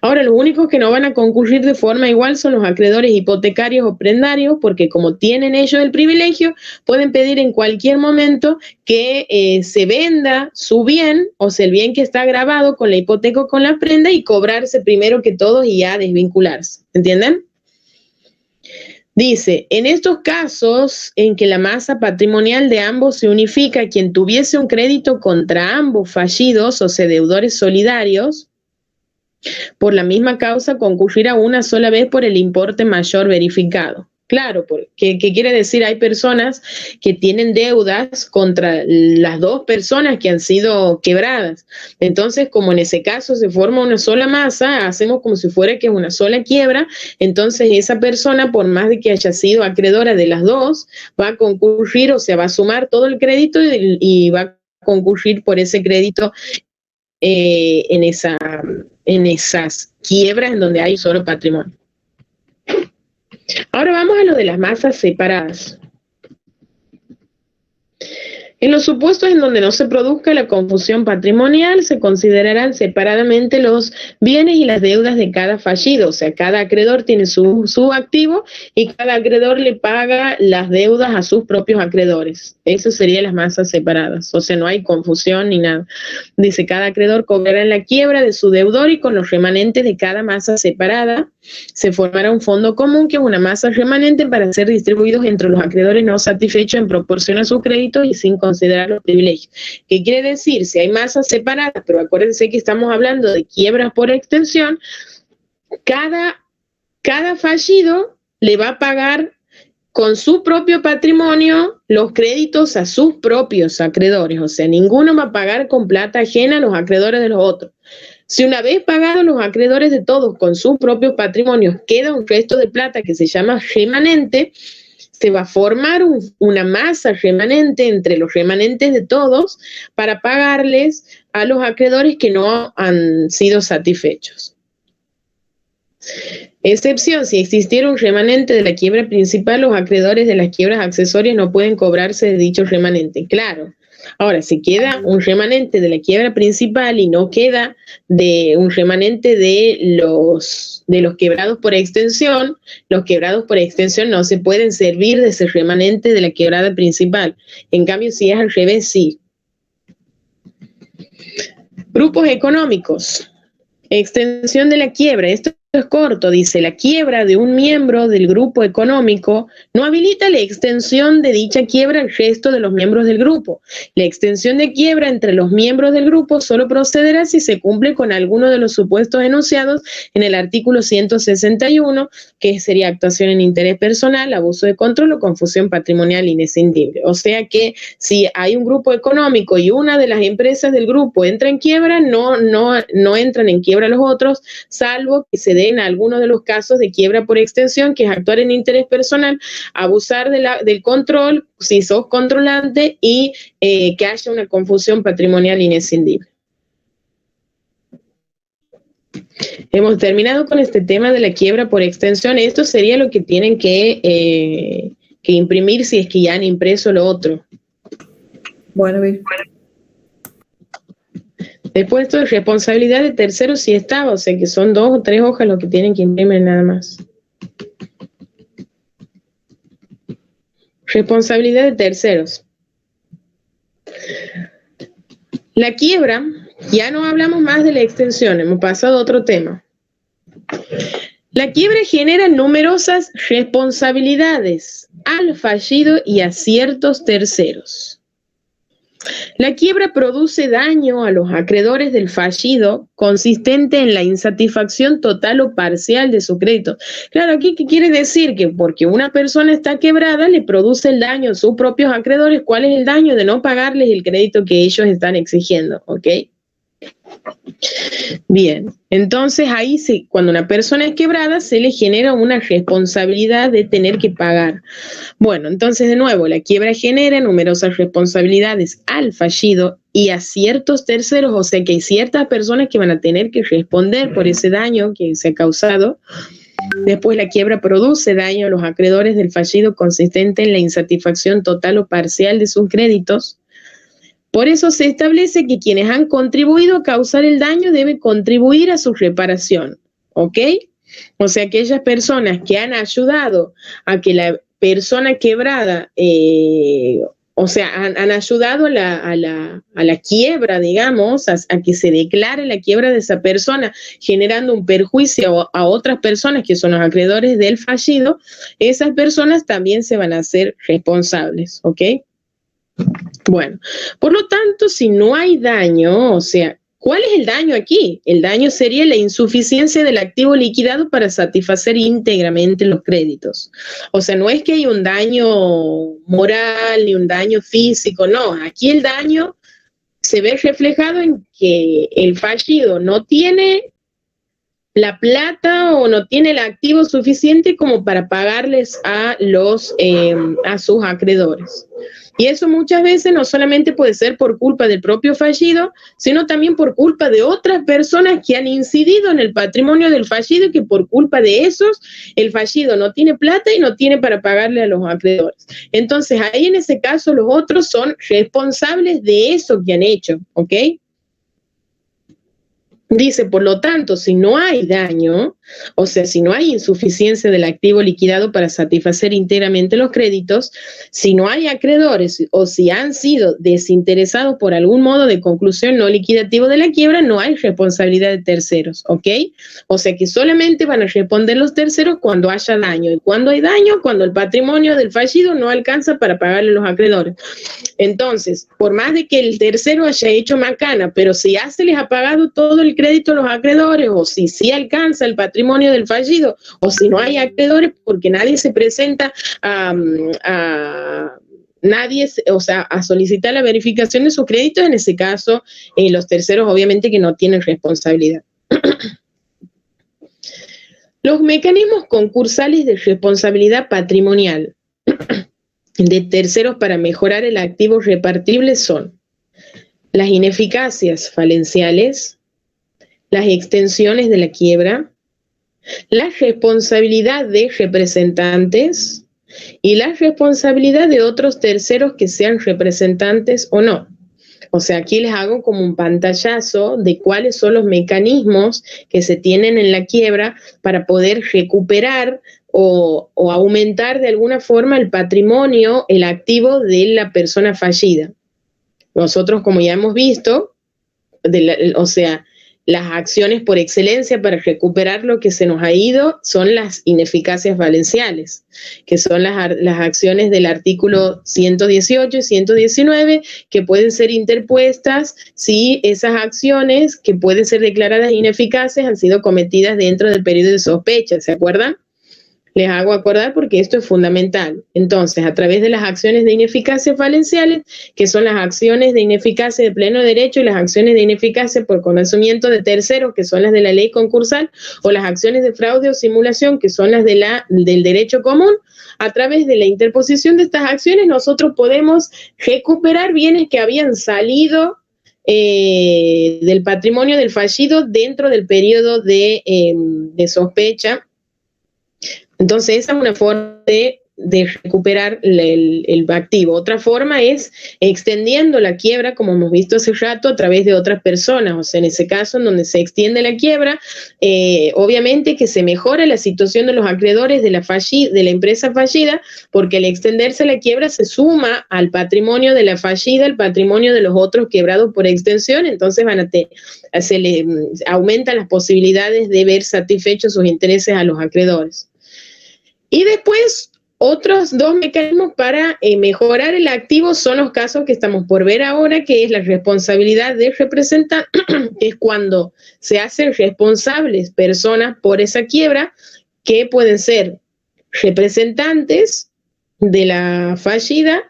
Ahora, los únicos que no van a concurrir de forma igual son los acreedores hipotecarios o prendarios, porque como tienen ellos el privilegio, pueden pedir en cualquier momento que se venda su bien, o sea, el bien que está grabado con la hipoteca o con la prenda, y cobrarse primero que todos y ya desvincularse, ¿entienden? Dice, en estos casos en que la masa patrimonial de ambos se unifica, quien tuviese un crédito contra ambos fallidos o sea, deudores solidarios, por la misma causa concurrirá una sola vez por el importe mayor verificado. Claro, ¿qué quiere decir? Hay personas que tienen deudas contra las dos personas que han sido quebradas. Entonces, como en ese caso se forma una sola masa, hacemos como si fuera que es una sola quiebra, entonces esa persona, por más de que haya sido acreedora de las dos, va a concurrir, o sea, va a sumar todo el crédito y va a concurrir por ese crédito en esas quiebras en donde hay solo patrimonio. Ahora vamos a lo de las masas separadas. En los supuestos en donde no se produzca la confusión patrimonial, se considerarán separadamente los bienes y las deudas de cada fallido. O sea, cada acreedor tiene su activo y cada acreedor le paga las deudas a sus propios acreedores. Eso serían las masas separadas. O sea, no hay confusión ni nada. Dice, cada acreedor cobrará en la quiebra de su deudor y con los remanentes de cada masa separada se formará un fondo común que es una masa remanente para ser distribuidos entre los acreedores no satisfechos en proporción a sus créditos y sin considerar los privilegios. ¿Qué quiere decir? Si hay masas separadas, pero acuérdense que estamos hablando de quiebras por extensión, cada fallido le va a pagar con su propio patrimonio los créditos a sus propios acreedores. O sea, ninguno va a pagar con plata ajena a los acreedores de los otros. Si una vez pagados los acreedores de todos con sus propios patrimonios queda un resto de plata que se llama remanente, se va a formar una masa remanente entre los remanentes de todos para pagarles a los acreedores que no han sido satisfechos. Excepción, si existiera un remanente de la quiebra principal, los acreedores de las quiebras accesorias no pueden cobrarse de dicho remanente. Claro. Ahora, si queda un remanente de la quiebra principal y no queda de un remanente de los quebrados por extensión, los quebrados por extensión no se pueden servir de ese remanente de la quebrada principal. En cambio, si es al revés, sí. Grupos económicos. Extensión de la quiebra. Esto es corto, dice, la quiebra de un miembro del grupo económico no habilita la extensión de dicha quiebra al resto de los miembros del grupo. La extensión de quiebra entre los miembros del grupo solo procederá si se cumple con alguno de los supuestos enunciados en el artículo 161, que sería actuación en interés personal, abuso de control o confusión patrimonial inescindible. O sea que si hay un grupo económico y una de las empresas del grupo entra en quiebra, no entran en quiebra los otros, salvo que se den algunos de los casos de quiebra por extensión, que es actuar en interés personal, abusar del control, si sos controlante, y que haya una confusión patrimonial inescindible. Hemos terminado con este tema de la quiebra por extensión. Esto sería lo que tienen que imprimir si es que ya han impreso lo otro. Bueno, bien. Después esto de responsabilidad de terceros sí estaba, o sea que son 2 o 3 hojas lo que tienen que imprimir nada más. Responsabilidad de terceros. La quiebra, ya no hablamos más de la extensión, hemos pasado a otro tema. La quiebra genera numerosas responsabilidades al fallido y a ciertos terceros. La quiebra produce daño a los acreedores del fallido consistente en la insatisfacción total o parcial de su crédito. Claro, aquí ¿qué quiere decir? Que porque una persona está quebrada le produce el daño a sus propios acreedores. ¿Cuál es el daño? De no pagarles el crédito que ellos están exigiendo, ¿ok? Bien, entonces ahí cuando una persona es quebrada se le genera una responsabilidad de tener que pagar. Bueno, entonces de nuevo, la quiebra genera numerosas responsabilidades al fallido y a ciertos terceros, o sea que hay ciertas personas que van a tener que responder por ese daño que se ha causado. Después la quiebra produce daño a los acreedores del fallido consistente en la insatisfacción total o parcial de sus créditos. Por eso se establece que quienes han contribuido a causar el daño deben contribuir a su reparación, ¿ok? O sea, aquellas personas que han ayudado a que la persona quebrada, han ayudado a la quiebra, digamos, a que se declare la quiebra de esa persona, generando un perjuicio a otras personas que son los acreedores del fallido, esas personas también se van a hacer responsables, ¿ok? Bueno, por lo tanto, si no hay daño, o sea, ¿cuál es el daño aquí? El daño sería la insuficiencia del activo liquidado para satisfacer íntegramente los créditos. O sea, no es que hay un daño moral ni un daño físico, no. Aquí el daño se ve reflejado en que el fallido no tiene la plata o no tiene el activo suficiente como para pagarles a sus acreedores. Y eso muchas veces no solamente puede ser por culpa del propio fallido, sino también por culpa de otras personas que han incidido en el patrimonio del fallido y que por culpa de esos, el fallido no tiene plata y no tiene para pagarle a los acreedores. Entonces, ahí en ese caso los otros son responsables de eso que han hecho, ¿ok? Dice, por lo tanto, si no hay daño, o sea, si no hay insuficiencia del activo liquidado para satisfacer íntegramente los créditos, si no hay acreedores o si han sido desinteresados por algún modo de conclusión no liquidativo de la quiebra, no hay responsabilidad de terceros, ¿ok? O sea que solamente van a responder los terceros cuando haya daño. ¿Y cuando hay daño? Cuando el patrimonio del fallido no alcanza para pagarle a los acreedores. Entonces, por más de que el tercero haya hecho macana, pero si ya se les ha pagado todo el crédito a los acreedores, o si sí alcanza el patrimonio del fallido, o si no hay acreedores porque nadie se presenta a solicitar la verificación de sus créditos, en ese caso, los terceros obviamente que no tienen responsabilidad. Los mecanismos concursales de responsabilidad patrimonial de terceros para mejorar el activo repartible son las ineficacias falenciales, las extensiones de la quiebra, la responsabilidad de representantes y la responsabilidad de otros terceros que sean representantes o no. O sea, aquí les hago como un pantallazo de cuáles son los mecanismos que se tienen en la quiebra para poder recuperar o aumentar de alguna forma el patrimonio, el activo de la persona fallida. Nosotros, como ya hemos visto, las acciones por excelencia para recuperar lo que se nos ha ido son las ineficacias valenciales, que son las acciones del artículo 118 y 119 que pueden ser interpuestas si esas acciones que pueden ser declaradas ineficaces han sido cometidas dentro del periodo de sospecha, ¿se acuerdan? Les hago acordar porque esto es fundamental. Entonces, a través de las acciones de ineficacia falenciales, que son las acciones de ineficacia de pleno derecho y las acciones de ineficacia por conocimiento de terceros, que son las de la ley concursal, o las acciones de fraude o simulación, que son las del derecho común, a través de la interposición de estas acciones nosotros podemos recuperar bienes que habían salido del patrimonio del fallido dentro del periodo de sospecha. Entonces, esa es una forma de recuperar el activo. Otra forma es extendiendo la quiebra, como hemos visto hace rato, a través de otras personas. O sea, en ese caso, en donde se extiende la quiebra, obviamente que se mejora la situación de los acreedores de la empresa fallida, porque al extenderse la quiebra se suma al patrimonio de la fallida, el patrimonio de los otros quebrados por extensión. Entonces se le aumentan las posibilidades de ver satisfechos sus intereses a los acreedores. Y después, otros dos mecanismos para mejorar el activo son los casos que estamos por ver ahora, que es la responsabilidad de representante, que es cuando se hacen responsables personas por esa quiebra, que pueden ser representantes de la fallida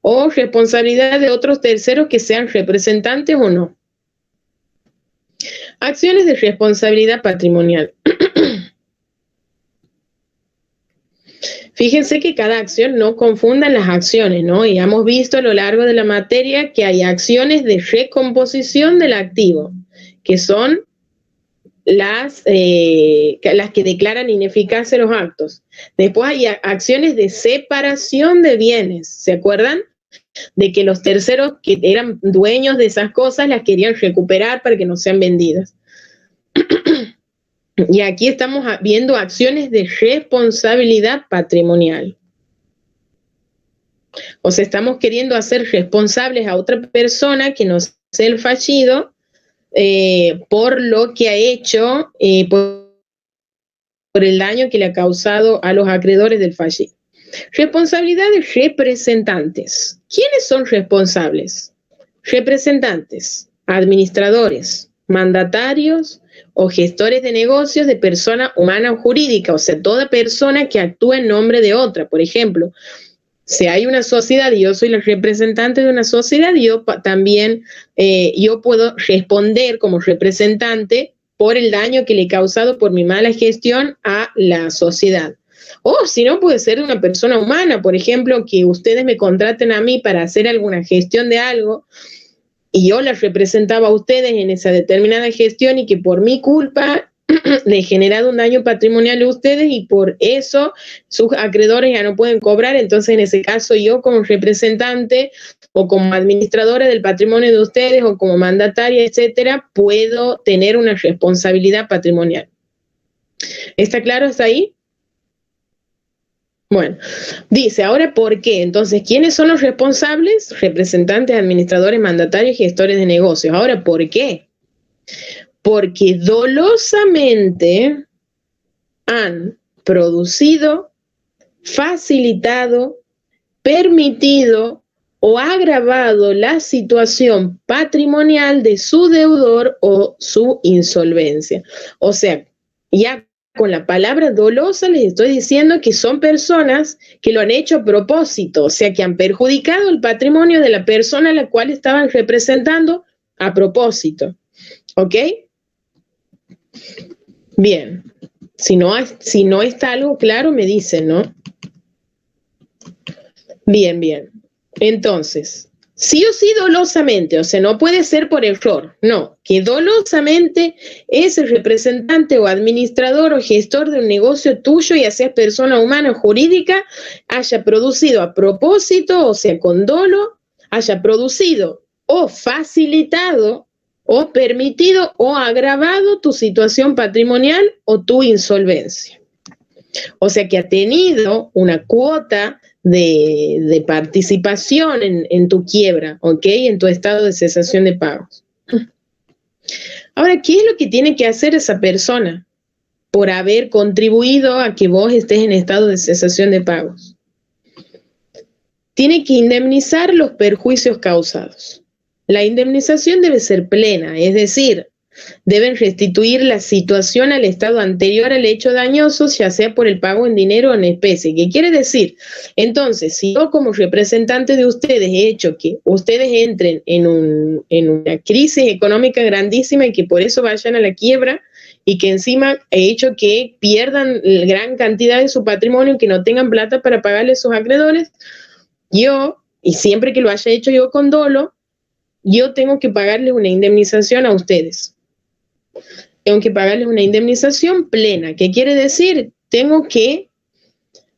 o responsabilidad de otros terceros que sean representantes o no. Acciones de responsabilidad patrimonial. Fíjense que cada acción, no confundan las acciones, ¿no? Y hemos visto a lo largo de la materia que hay acciones de recomposición del activo, que son las que declaran ineficacia los actos. Después hay acciones de separación de bienes, ¿se acuerdan? De que los terceros que eran dueños de esas cosas las querían recuperar para que no sean vendidas. Y aquí estamos viendo acciones de responsabilidad patrimonial. O sea, estamos queriendo hacer responsables a otra persona que no sea el fallido por lo que ha hecho, por el daño que le ha causado a los acreedores del fallido. Responsabilidad de representantes. ¿Quiénes son responsables? Representantes, administradores, mandatarios o gestores de negocios de persona humana o jurídica, o sea, toda persona que actúa en nombre de otra. Por ejemplo, si hay una sociedad y yo soy la representante de una sociedad, yo también yo puedo responder como representante por el daño que le he causado por mi mala gestión a la sociedad. O si no, puede ser una persona humana, por ejemplo, que ustedes me contraten a mí para hacer alguna gestión de algo y yo las representaba a ustedes en esa determinada gestión y que por mi culpa le he generado un daño patrimonial a ustedes y por eso sus acreedores ya no pueden cobrar. Entonces, en ese caso, yo como representante o como administradora del patrimonio de ustedes o como mandataria, etcétera, puedo tener una responsabilidad patrimonial. ¿Está claro hasta ahí? Bueno, dice, ahora, ¿por qué? Entonces, ¿quiénes son los responsables? Representantes, administradores, mandatarios y gestores de negocios. Ahora, ¿por qué? Porque dolosamente han producido, facilitado, permitido o agravado la situación patrimonial de su deudor o su insolvencia. O sea, ya con la palabra dolosa les estoy diciendo que son personas que lo han hecho a propósito, o sea, que han perjudicado el patrimonio de la persona a la cual estaban representando a propósito. ¿Ok? Bien. Si no está algo claro, me dicen, ¿no? Bien, bien. Entonces, sí o sí dolosamente, o sea, no puede ser por error, no, que dolosamente ese representante o administrador o gestor de un negocio tuyo, ya sea persona humana o jurídica, haya producido a propósito, o sea, con dolo, haya producido o facilitado o permitido o agravado tu situación patrimonial o tu insolvencia. O sea, que ha tenido una cuota de participación en tu quiebra, ¿ok? En tu estado de cesación de pagos. Ahora, ¿qué es lo que tiene que hacer esa persona por haber contribuido a que vos estés en estado de cesación de pagos? Tiene que indemnizar los perjuicios causados. La indemnización debe ser plena, es decir, deben restituir la situación al estado anterior al hecho dañoso, ya sea por el pago en dinero o en especie. ¿Qué quiere decir? Entonces, si yo como representante de ustedes he hecho que ustedes entren en una crisis económica grandísima y que por eso vayan a la quiebra y que encima he hecho que pierdan gran cantidad de su patrimonio y que no tengan plata para pagarle a sus acreedores, yo, y siempre que lo haya hecho yo con dolo, yo tengo que pagarles una indemnización a ustedes. Tengo que pagarles una indemnización plena. ¿Qué quiere decir? Tengo que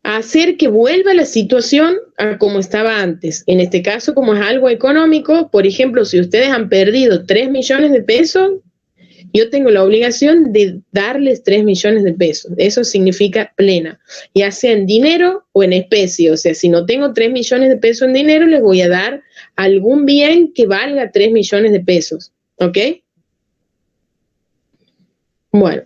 hacer que vuelva la situación a como estaba antes. En este caso, como es algo económico, por ejemplo, si ustedes han perdido 3 millones de pesos, yo tengo la obligación de darles 3 millones de pesos. Eso significa plena, ya sea en dinero o en especie. O sea, si no tengo 3 millones de pesos en dinero, les voy a dar algún bien que valga 3 millones de pesos. ¿Ok? Bueno.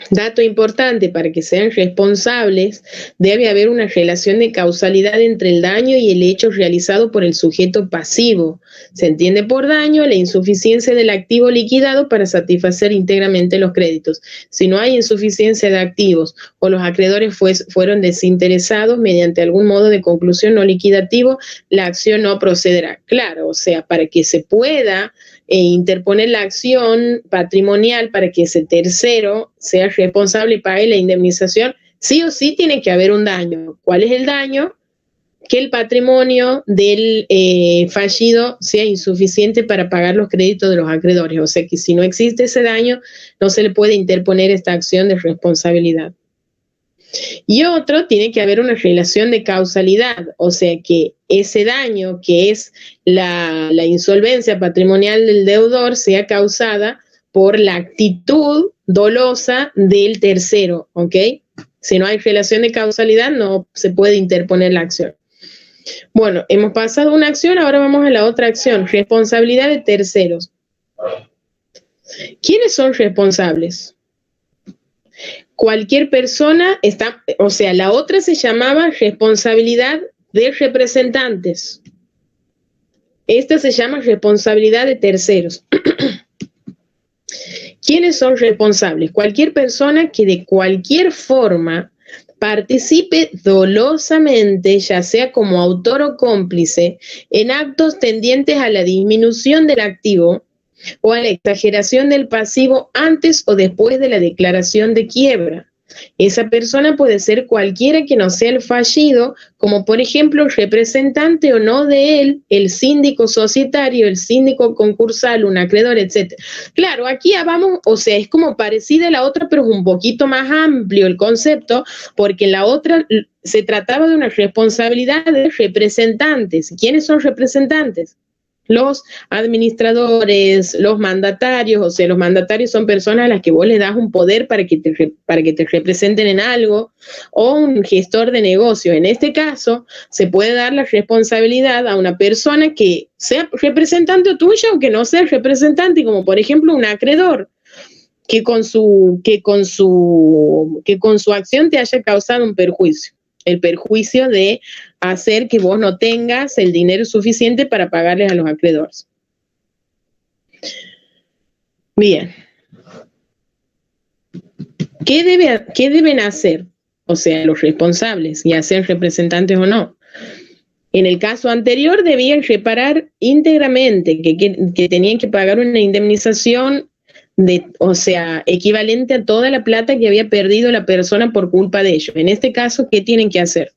Dato importante, para que sean responsables, debe haber una relación de causalidad entre el daño y el hecho realizado por el sujeto pasivo. Se entiende por daño la insuficiencia del activo liquidado para satisfacer íntegramente los créditos. Si no hay insuficiencia de activos o los acreedores fueron desinteresados mediante algún modo de conclusión no liquidativo, la acción no procederá. Claro, o sea, para que se pueda interponer la acción patrimonial para que ese tercero sea responsable y pague la indemnización, sí o sí tiene que haber un daño. ¿Cuál es el daño? Que el patrimonio del fallido sea insuficiente para pagar los créditos de los acreedores. O sea que si no existe ese daño, no se le puede interponer esta acción de responsabilidad. Y otro, tiene que haber una relación de causalidad, o sea que ese daño que es la insolvencia patrimonial del deudor sea causada por la actitud dolosa del tercero, ¿ok? Si no hay relación de causalidad, no se puede interponer la acción. Bueno, hemos pasado una acción, ahora vamos a la otra acción, responsabilidad de terceros. ¿Quiénes son responsables? Cualquier persona está, o sea, la otra se llamaba responsabilidad de representantes. Esta se llama responsabilidad de terceros. ¿Quiénes son responsables? Cualquier persona que de cualquier forma participe dolosamente, ya sea como autor o cómplice, en actos tendientes a la disminución del activo o a la exageración del pasivo antes o después de la declaración de quiebra. Esa persona puede ser cualquiera que no sea el fallido, como por ejemplo el representante o no de él, el síndico societario, el síndico concursal, un acreedor, etc. Claro, aquí ya vamos, o sea, es como parecida a la otra, pero es un poquito más amplio el concepto, porque en la otra se trataba de una responsabilidad de representantes. ¿Quiénes son representantes? Los administradores, los mandatarios, o sea, los mandatarios son personas a las que vos les das un poder para que te representen en algo, o un gestor de negocio. En este caso, se puede dar la responsabilidad a una persona que sea representante tuya o que no sea representante, como por ejemplo un acreedor, que con su acción te haya causado un perjuicio. El perjuicio de hacer que vos no tengas el dinero suficiente para pagarles a los acreedores. Bien. ¿Qué deben hacer? O sea, los responsables, ya sean representantes o no. En el caso anterior debían reparar íntegramente, que tenían que pagar una indemnización o sea, equivalente a toda la plata que había perdido la persona por culpa de ellos. En este caso, ¿qué tienen que hacer?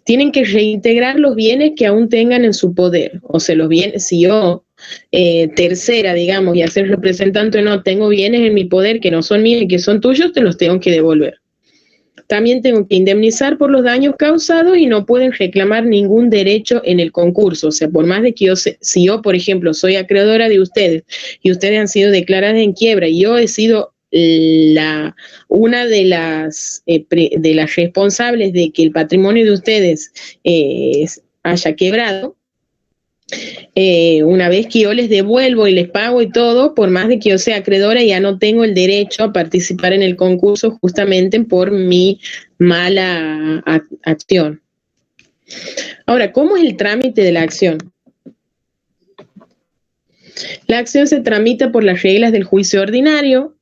Tienen que reintegrar los bienes que aún tengan en su poder. O sea, los bienes, si yo, tercera, digamos, y a ser representante o no, tengo bienes en mi poder que no son míos y que son tuyos, te los tengo que devolver. También tengo que indemnizar por los daños causados y no pueden reclamar ningún derecho en el concurso. O sea, por más de que si yo, por ejemplo, soy acreedora de ustedes y ustedes han sido declaradas en quiebra y yo he sido una de las responsables de que el patrimonio de ustedes haya quebrado, una vez que yo les devuelvo y les pago y todo, por más de que yo sea acreedora, ya no tengo el derecho a participar en el concurso justamente por mi mala acción. Ahora, ¿cómo es el trámite de la acción? La acción se tramita por las reglas del juicio ordinario,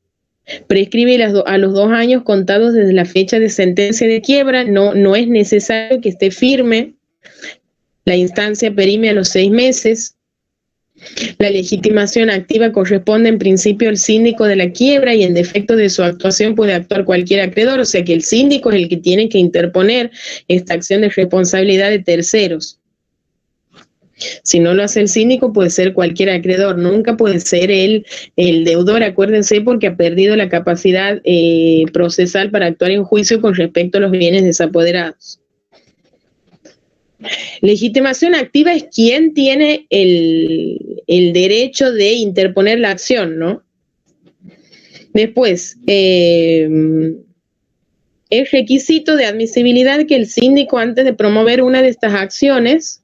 prescribe a los 2 años contados desde la fecha de sentencia de quiebra, no es necesario que esté firme. La instancia perime a los 6 meses. La legitimación activa corresponde en principio al síndico de la quiebra y en defecto de su actuación puede actuar cualquier acreedor, o sea que el síndico es el que tiene que interponer esta acción de responsabilidad de terceros. Si no lo hace el síndico, puede ser cualquier acreedor, nunca puede ser el deudor, acuérdense, porque ha perdido la capacidad procesal para actuar en juicio con respecto a los bienes desapoderados. Legitimación activa es quien tiene el derecho de interponer la acción, ¿no? Después, el requisito de admisibilidad que el síndico, antes de promover una de estas acciones,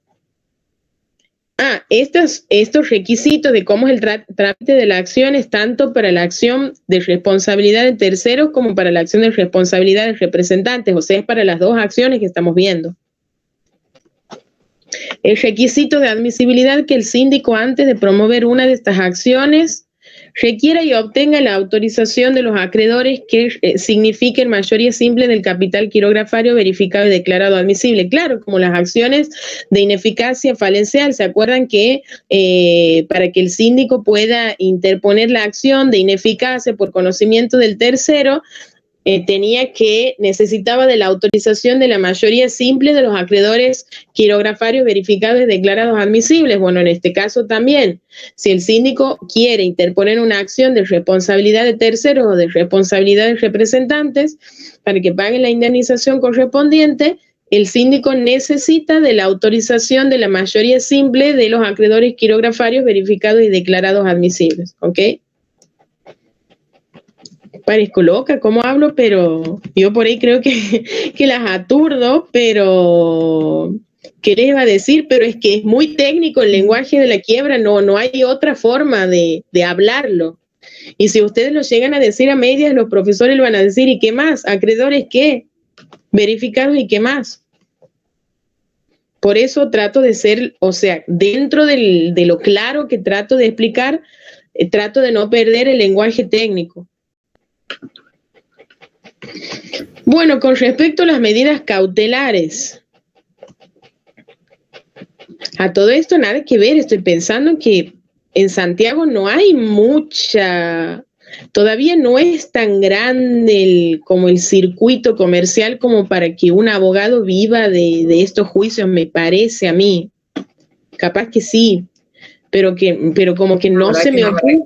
estos requisitos de cómo es el trámite de la acción es tanto para la acción de responsabilidad de terceros como para la acción de responsabilidad de representantes, o sea, es para las dos acciones que estamos viendo. El requisito de admisibilidad que el síndico, antes de promover una de estas acciones, requiera y obtenga la autorización de los acreedores que signifiquen mayoría simple del capital quirografario verificado y declarado admisible. Claro, como las acciones de ineficacia falencial, ¿se acuerdan que para que el síndico pueda interponer la acción de ineficacia por conocimiento del tercero, necesitaba de la autorización de la mayoría simple de los acreedores quirografarios verificados y declarados admisibles? Bueno, en este caso también, si el síndico quiere interponer una acción de responsabilidad de terceros o de responsabilidad de representantes para que paguen la indemnización correspondiente, el síndico necesita de la autorización de la mayoría simple de los acreedores quirografarios verificados y declarados admisibles, ¿ok? Parezco loca como hablo, pero yo por ahí creo que las aturdo, pero ¿qué les iba a decir? Pero es que es muy técnico el lenguaje de la quiebra, no hay otra forma de hablarlo. Y si ustedes lo llegan a decir a medias, los profesores lo van a decir, ¿y qué más? ¿Acreedores qué? ¿Verificados y qué más? Por eso trato de ser, o sea, dentro de lo claro que trato de explicar, trato de no perder el lenguaje técnico. Bueno, con respecto a las medidas cautelares, a todo esto nada que ver. Estoy pensando que en Santiago no hay mucha, todavía no es tan grande como el circuito comercial como para que un abogado viva de estos juicios, me parece a mí. Capaz que sí, pero como que no se me ocurre.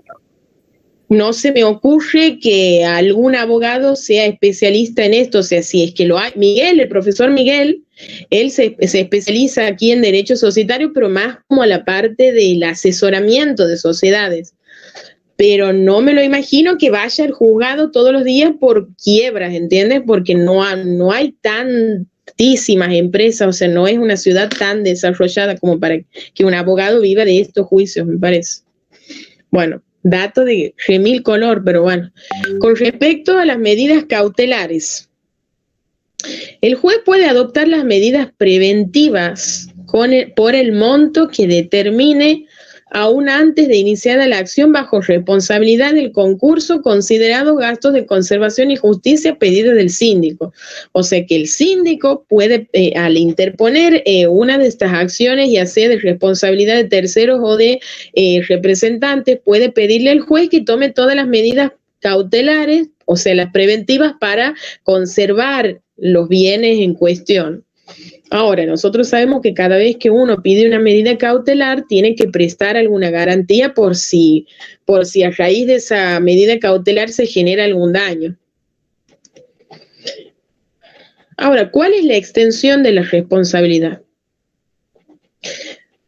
No se me ocurre que algún abogado sea especialista en esto, o sea, si es que lo hay. Miguel, el profesor Miguel, él se especializa aquí en derecho societario, pero más como a la parte del asesoramiento de sociedades. Pero no me lo imagino que vaya al juzgado todos los días por quiebras, ¿entiendes? Porque no hay tantísimas empresas, o sea, no es una ciudad tan desarrollada como para que un abogado viva de estos juicios, me parece. Bueno, dato de remil color, pero bueno. Con respecto a las medidas cautelares, el juez puede adoptar las medidas preventivas por el monto que determine aún antes de iniciada la acción bajo responsabilidad del concurso, considerados gastos de conservación y justicia pedidos del síndico. O sea que el síndico puede, al interponer una de estas acciones, ya sea de responsabilidad de terceros o de representantes, puede pedirle al juez que tome todas las medidas cautelares, o sea, las preventivas, para conservar los bienes en cuestión. Ahora, nosotros sabemos que cada vez que uno pide una medida cautelar, tiene que prestar alguna garantía por si a raíz de esa medida cautelar se genera algún daño. Ahora, ¿cuál es la extensión de la responsabilidad?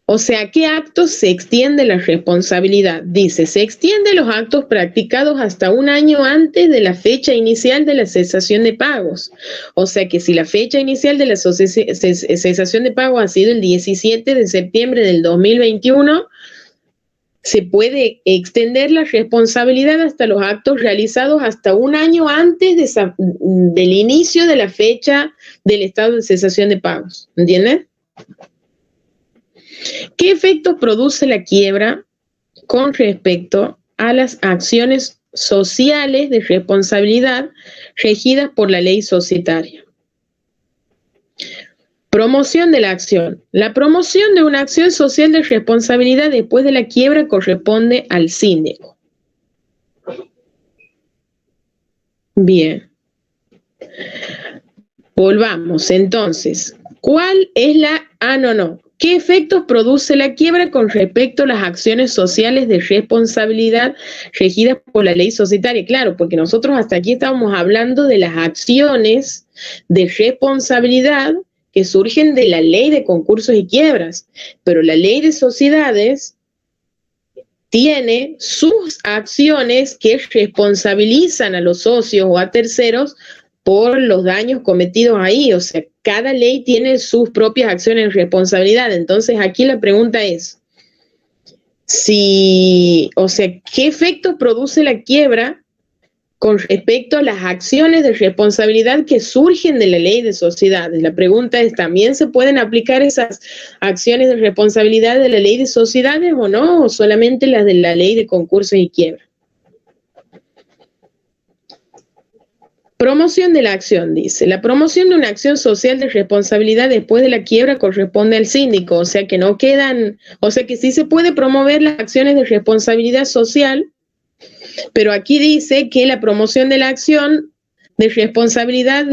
O sea, ¿qué actos se extiende la responsabilidad? Dice, se extiende los actos practicados hasta un año antes de la fecha inicial de la cesación de pagos. O sea que si la fecha inicial de la cesación de pagos ha sido el 17 de septiembre del 2021, se puede extender la responsabilidad hasta los actos realizados hasta un año antes del inicio de la fecha del estado de cesación de pagos. ¿Entienden? ¿Qué efectos produce la quiebra con respecto a las acciones sociales de responsabilidad regidas por la ley societaria? Promoción de la acción. La promoción de una acción social de responsabilidad después de la quiebra corresponde al síndico. Bien. Volvamos entonces. ¿Cuál es la... ¿Qué efectos produce la quiebra con respecto a las acciones sociales de responsabilidad regidas por la ley societaria? Claro, porque nosotros hasta aquí estábamos hablando de las acciones de responsabilidad que surgen de la ley de concursos y quiebras, pero la ley de sociedades tiene sus acciones que responsabilizan a los socios o a terceros por los daños cometidos ahí. O sea, cada ley tiene sus propias acciones de responsabilidad. Entonces, aquí la pregunta es, ¿qué efectos produce la quiebra con respecto a las acciones de responsabilidad que surgen de la ley de sociedades? La pregunta es, ¿también se pueden aplicar esas acciones de responsabilidad de la ley de sociedades o no? ¿O solamente las de la ley de concursos y quiebra? Promoción de la acción, dice. La promoción de una acción social de responsabilidad después de la quiebra corresponde al síndico, o sea que no quedan, o sea que sí se puede promover las acciones de responsabilidad social, pero aquí dice que la promoción de la acción de responsabilidad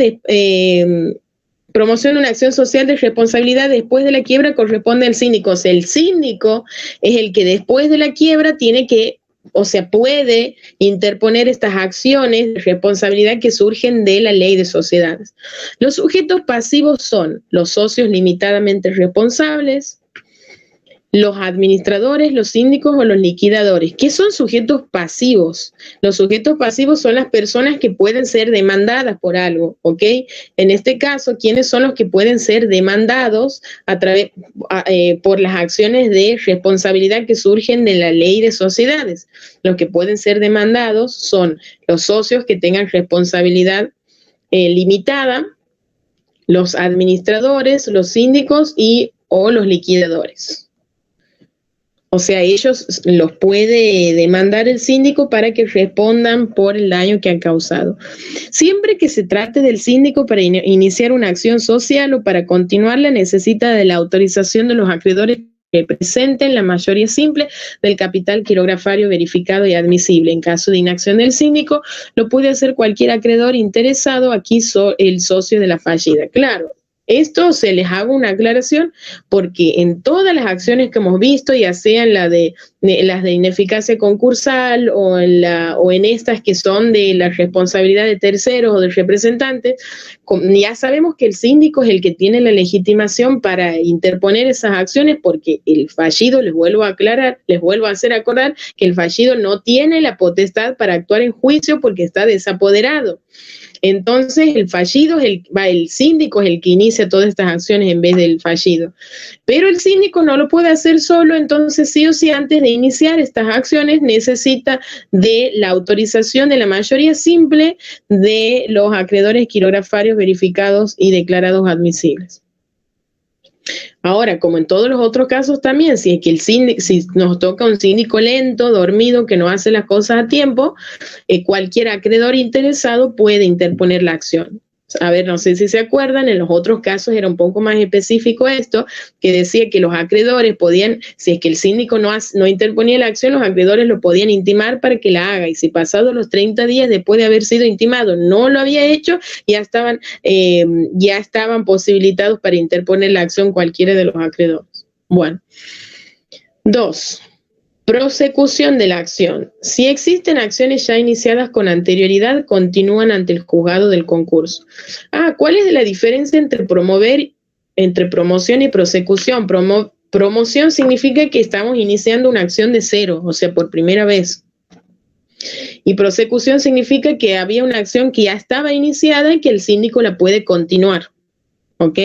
promoción de una acción social de responsabilidad después de la quiebra corresponde al síndico. O sea, el síndico es el que después de la quiebra tiene que, o sea, puede interponer estas acciones de responsabilidad que surgen de la ley de sociedades. Los sujetos pasivos son los socios limitadamente responsables, los administradores, los síndicos o los liquidadores. ¿Qué son sujetos pasivos? Los sujetos pasivos son las personas que pueden ser demandadas por algo, ¿ok? En este caso, ¿quiénes son los que pueden ser demandados por las acciones de responsabilidad que surgen de la ley de sociedades? Los que pueden ser demandados son los socios que tengan responsabilidad limitada, los administradores, los síndicos o los liquidadores. O sea, ellos los puede demandar el síndico para que respondan por el daño que han causado. Siempre que se trate del síndico para iniciar una acción social o para continuarla, necesita de la autorización de los acreedores que presenten la mayoría simple del capital quirografario verificado y admisible. En caso de inacción del síndico, lo puede hacer cualquier acreedor interesado, aquí el socio de la fallida. Claro. Esto se les hago una aclaración porque en todas las acciones que hemos visto, ya sean las de ineficacia concursal o en estas que son de la responsabilidad de terceros o de representantes, ya sabemos que el síndico es el que tiene la legitimación para interponer esas acciones porque el fallido, les vuelvo a aclarar, les vuelvo a hacer acordar que el fallido no tiene la potestad para actuar en juicio porque está desapoderado. Entonces, el fallido el síndico es el que inicia todas estas acciones en vez del fallido. Pero el síndico no lo puede hacer solo, entonces sí o sí, antes de iniciar estas acciones, necesita de la autorización de la mayoría simple de los acreedores quirografarios verificados y declarados admisibles. Ahora, como en todos los otros casos también, si nos toca un síndico lento, dormido, que no hace las cosas a tiempo, cualquier acreedor interesado puede interponer la acción. A ver, no sé si se acuerdan, en los otros casos era un poco más específico esto, que decía que los acreedores podían, si es que el síndico no interponía la acción, los acreedores lo podían intimar para que la haga, y si pasados los 30 días después de haber sido intimado no lo había hecho, ya estaban posibilitados para interponer la acción cualquiera de los acreedores. Bueno. 2. Prosecución de la acción. Si existen acciones ya iniciadas con anterioridad, continúan ante el juzgado del concurso. ¿Cuál es la diferencia entre promoción y prosecución? Promoción significa que estamos iniciando una acción de cero, o sea, por primera vez. Y prosecución significa que había una acción que ya estaba iniciada y que el síndico la puede continuar. ¿Ok?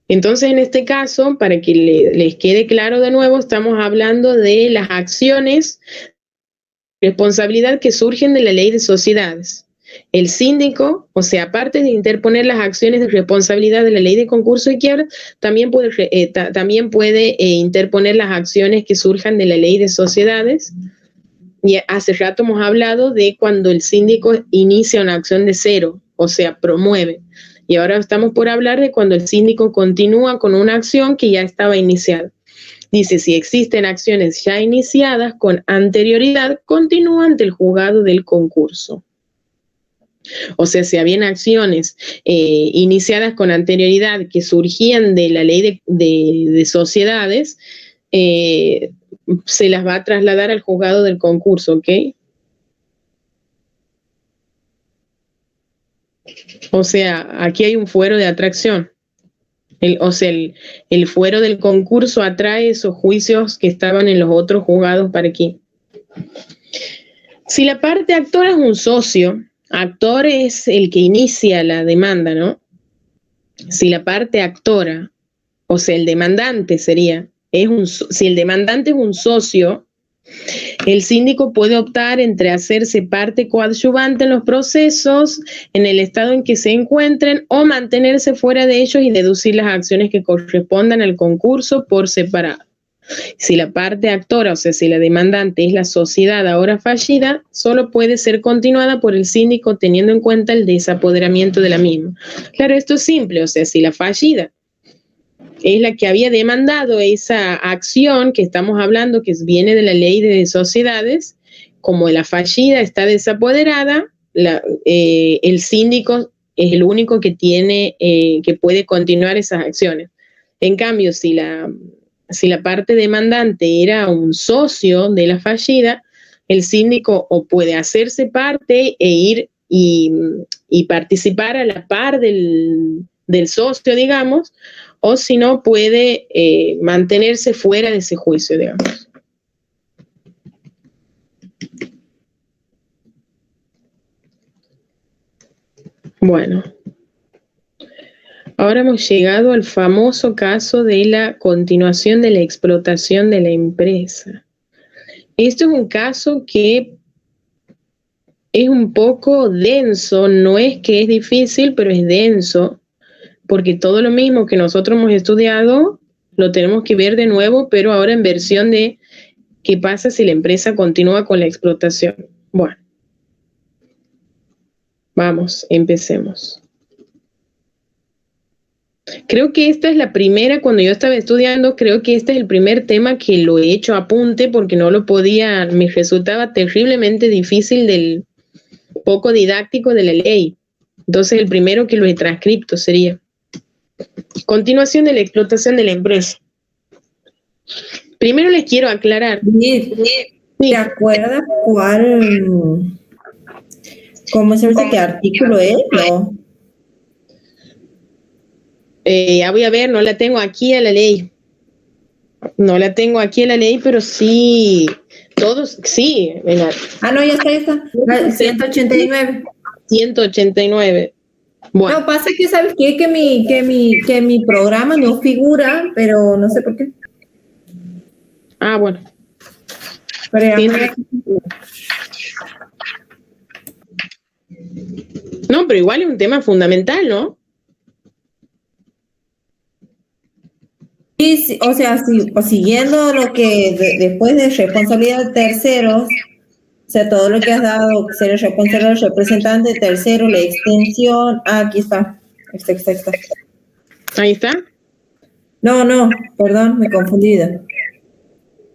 Entonces, en este caso, para que les quede claro de nuevo, estamos hablando de las acciones de responsabilidad que surgen de la ley de sociedades. El síndico, o sea, aparte de interponer las acciones de responsabilidad de la ley de concurso y quiebra, también puede interponer las acciones que surjan de la ley de sociedades. Y hace rato hemos hablado de cuando el síndico inicia una acción de cero, o sea, promueve. Y ahora estamos por hablar de cuando el síndico continúa con una acción que ya estaba iniciada. Dice, si existen acciones ya iniciadas con anterioridad, continúa ante el juzgado del concurso. O sea, si habían acciones iniciadas con anterioridad que surgían de la ley de sociedades, se las va a trasladar al juzgado del concurso, ¿ok? O sea, aquí hay un fuero de atracción. El fuero del concurso atrae esos juicios que estaban en los otros juzgados para aquí. Si la parte actora es un socio, actor es el que inicia la demanda, ¿no? Si la parte actora, o sea, el demandante sería, si el demandante es un socio, el síndico puede optar entre hacerse parte coadyuvante en los procesos en el estado en que se encuentren o mantenerse fuera de ellos y deducir las acciones que correspondan al concurso por separado. Si la parte actora, o sea, si la demandante es la sociedad ahora fallida, solo puede ser continuada por el síndico teniendo en cuenta el desapoderamiento de la misma. Claro, esto es simple, o sea, si la fallida es la que había demandado esa acción que estamos hablando, que viene de la ley de sociedades, como la fallida está desapoderada, el síndico es el único que tiene, que puede continuar esas acciones. En cambio, si la parte demandante era un socio de la fallida, el síndico o puede hacerse parte e ir y participar a la par del socio, digamos, o si no puede mantenerse fuera de ese juicio, digamos. Bueno, ahora hemos llegado al famoso caso de la continuación de la explotación de la empresa. Esto es un caso que es un poco denso, no es que es difícil, pero es denso, porque todo lo mismo que nosotros hemos estudiado lo tenemos que ver de nuevo, pero ahora en versión de qué pasa si la empresa continúa con la explotación. Bueno, vamos, empecemos. Creo que esta es la primera, cuando yo estaba estudiando, creo que este es el primer tema que lo he hecho apunte porque no lo podía, me resultaba terriblemente difícil del poco didáctico de la ley. Entonces el primero que lo he transcripto sería continuación de la explotación de la empresa. Primero les quiero aclarar. ¿Te acuerdas cómo se dice qué artículo es? ¿No? Ya voy a ver, no la tengo aquí a la ley. No la tengo aquí a la ley, pero sí, todos, sí. Venga. No, ya está. 189. 189. Bueno. No, pasa que, ¿sabes qué? Que mi programa no figura, pero no sé por qué. Bueno. No, pero igual es un tema fundamental, ¿no? Sí, o sea, siguiendo lo que después de responsabilidad de terceros, o sea, todo lo que has dado, ser el responsable del representante de tercero, la extensión, aquí está. Está. Ahí está. No, perdón, me he confundido.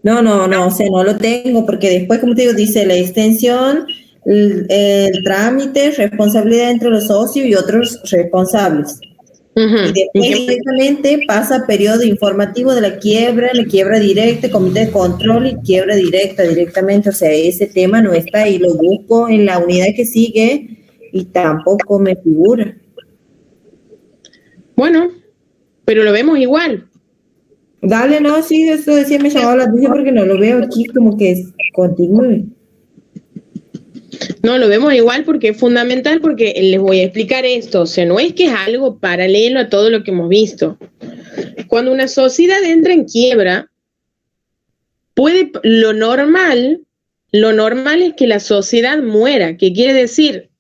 No, o sea, no lo tengo, porque después, como te digo, dice la extensión, el trámite, responsabilidad entre los socios y otros responsables. Y después directamente pasa periodo informativo de la quiebra directa, comité de control y quiebra directamente. O sea, ese tema no está ahí, lo busco en la unidad que sigue y tampoco me figura. Bueno, pero lo vemos igual. Dale, no, sí, eso decía, me llamaba la atención porque no lo veo aquí como que continúe. No, lo vemos igual porque es fundamental, porque les voy a explicar esto. O sea, no es que es algo paralelo a todo lo que hemos visto. Cuando una sociedad entra en quiebra, lo normal es que la sociedad muera, que quiere decir,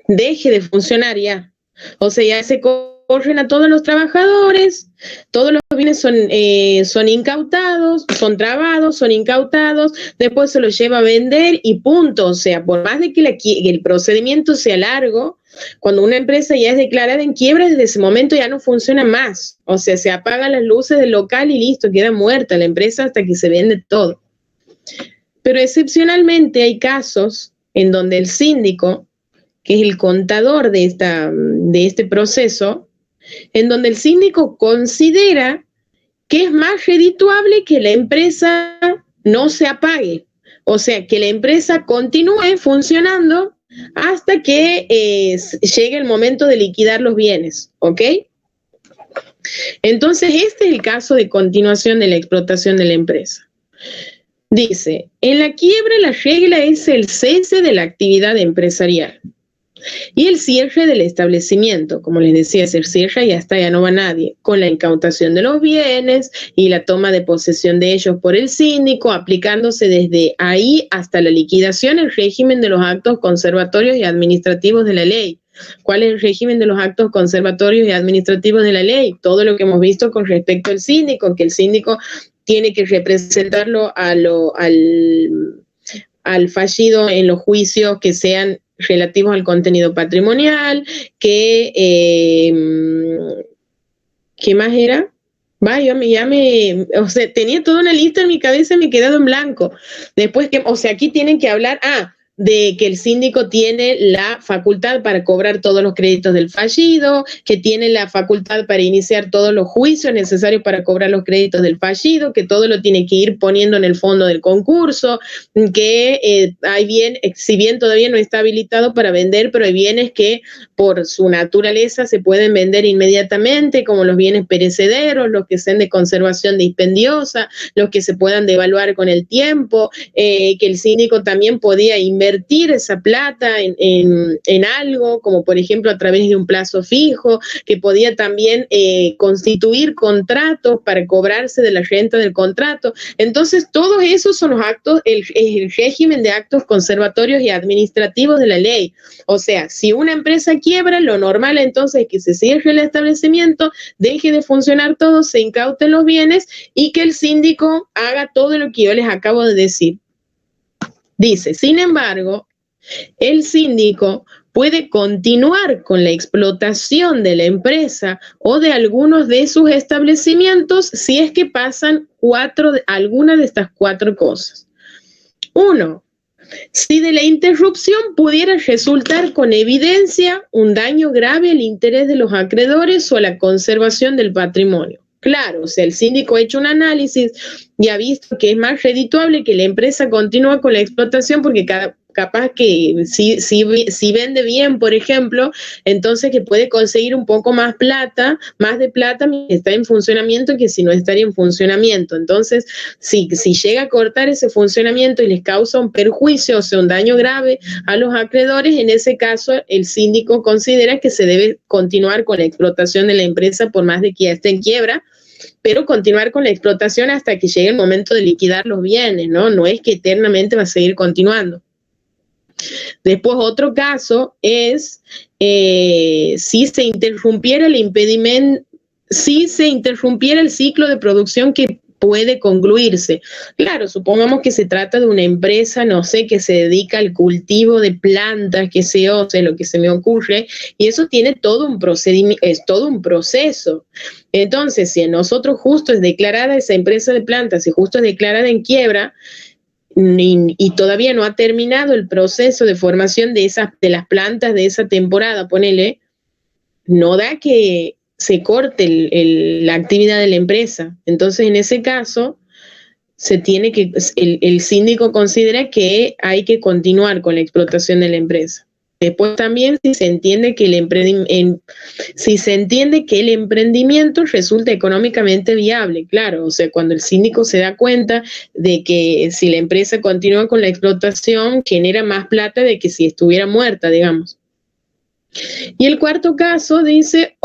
deje de funcionar ya. O sea, ya se corren a todos los trabajadores, todos los bienes son incautados, son trabados, son incautados, después se los lleva a vender y punto. O sea, por más de que el procedimiento sea largo, cuando una empresa ya es declarada en quiebra, desde ese momento ya no funciona más. O sea, se apagan las luces del local y listo, queda muerta la empresa hasta que se vende todo. Pero excepcionalmente hay casos en donde el síndico, que es el contador de este proceso, en donde el síndico considera que es más redituable que la empresa no se apague, o sea, que la empresa continúe funcionando hasta que llegue el momento de liquidar los bienes, ¿ok? Entonces, este es el caso de continuación de la explotación de la empresa. Dice, en la quiebra la regla es el cese de la actividad empresarial y el cierre del establecimiento. Como les decía, se cierra y hasta ya no va nadie, con la incautación de los bienes y la toma de posesión de ellos por el síndico, aplicándose desde ahí hasta la liquidación el régimen de los actos conservatorios y administrativos de la ley. ¿Cuál es el régimen de los actos conservatorios y administrativos de la ley? Todo lo que hemos visto con respecto al síndico, que el síndico tiene que representarlo al fallido en los juicios que sean relativos al contenido patrimonial, ¿qué más era? O sea, tenía toda una lista en mi cabeza y me he quedado en blanco. Después aquí tienen que hablar, de que el síndico tiene la facultad para cobrar todos los créditos del fallido, que tiene la facultad para iniciar todos los juicios necesarios para cobrar los créditos del fallido, que todo lo tiene que ir poniendo en el fondo del concurso, que si bien todavía no está habilitado para vender, pero hay bienes que por su naturaleza se pueden vender inmediatamente, como los bienes perecederos, los que sean de conservación dispendiosa, los que se puedan devaluar con el tiempo, que el síndico también podía invertir esa plata en algo, como por ejemplo a través de un plazo fijo, que podía también constituir contratos para cobrarse de la renta del contrato. Entonces, todos esos son los actos, el régimen de actos conservatorios y administrativos de la ley. O sea, si una empresa quiebra, lo normal entonces es que se cierre el establecimiento, deje de funcionar todo, se incauten los bienes y que el síndico haga todo lo que yo les acabo de decir. Dice, sin embargo, el síndico puede continuar con la explotación de la empresa o de algunos de sus establecimientos si es que pasan alguna de estas 4 cosas. 1. Si de la interrupción pudiera resultar con evidencia un daño grave al interés de los acreedores o a la conservación del patrimonio. Claro, o sea, el síndico ha hecho un análisis y ha visto que es más redituable que la empresa continúe con la explotación porque capaz que si vende bien, por ejemplo, entonces que puede conseguir un poco más de plata mientras está en funcionamiento que si no estaría en funcionamiento. Entonces, si llega a cortar ese funcionamiento y les causa un perjuicio, o sea, un daño grave a los acreedores, en ese caso el síndico considera que se debe continuar con la explotación de la empresa por más de que ya esté en quiebra, pero continuar con la explotación hasta que llegue el momento de liquidar los bienes, ¿no? No es que eternamente va a seguir continuando. Después, otro caso es si se interrumpiera el ciclo de producción que puede concluirse. Claro, supongamos que se trata de una empresa, no sé, que se dedica al cultivo de plantas, que sé lo que se me ocurre, y eso tiene todo un procedimiento, es todo un proceso. Entonces, si a nosotros justo es declarada esa empresa de plantas, si justo es declarada en quiebra, y todavía no ha terminado el proceso de formación de las plantas de esa temporada, ponele, no da que se corte la actividad de la empresa. Entonces, en ese caso, el síndico considera que hay que continuar con la explotación de la empresa. Después también si se entiende que el emprendimiento resulta económicamente viable, claro, o sea, cuando el síndico se da cuenta de que si la empresa continúa con la explotación, genera más plata de que si estuviera muerta, digamos. Y el cuarto caso dice,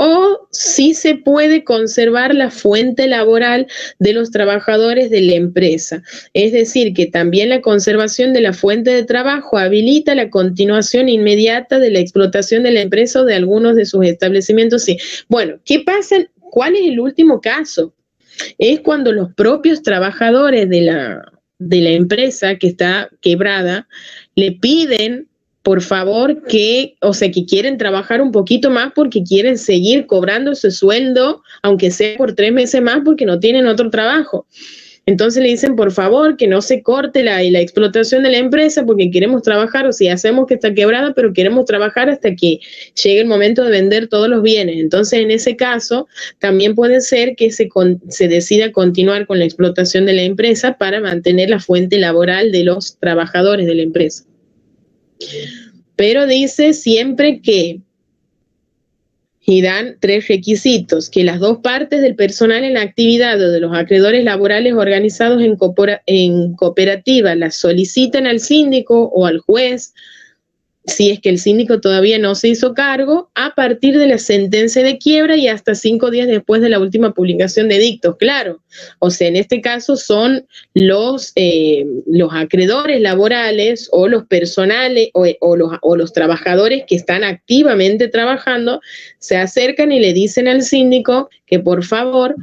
si se puede conservar la fuente laboral de los trabajadores de la empresa. Es decir, que también la conservación de la fuente de trabajo habilita la continuación inmediata de la explotación de la empresa o de algunos de sus establecimientos. Sí. Bueno, ¿qué pasa? ¿Cuál es el último caso? Es cuando los propios trabajadores de la empresa que está quebrada le piden por favor, que quieren trabajar un poquito más porque quieren seguir cobrando ese sueldo, aunque sea por 3 meses más porque no tienen otro trabajo. Entonces le dicen, por favor, que no se corte la explotación de la empresa porque queremos trabajar, o sea, hacemos que está quebrada, pero queremos trabajar hasta que llegue el momento de vender todos los bienes. Entonces, en ese caso, también puede ser que se decida continuar con la explotación de la empresa para mantener la fuente laboral de los trabajadores de la empresa. Pero dice siempre que, y dan 3 requisitos: que las 2 partes del personal en la actividad o de los acreedores laborales organizados en cooperativa las soliciten al síndico o al juez, si es que el síndico todavía no se hizo cargo, a partir de la sentencia de quiebra y hasta 5 días después de la última publicación de edictos. Claro, o sea, en este caso son los acreedores laborales o los personales o los trabajadores que están activamente trabajando, se acercan y le dicen al síndico que por favor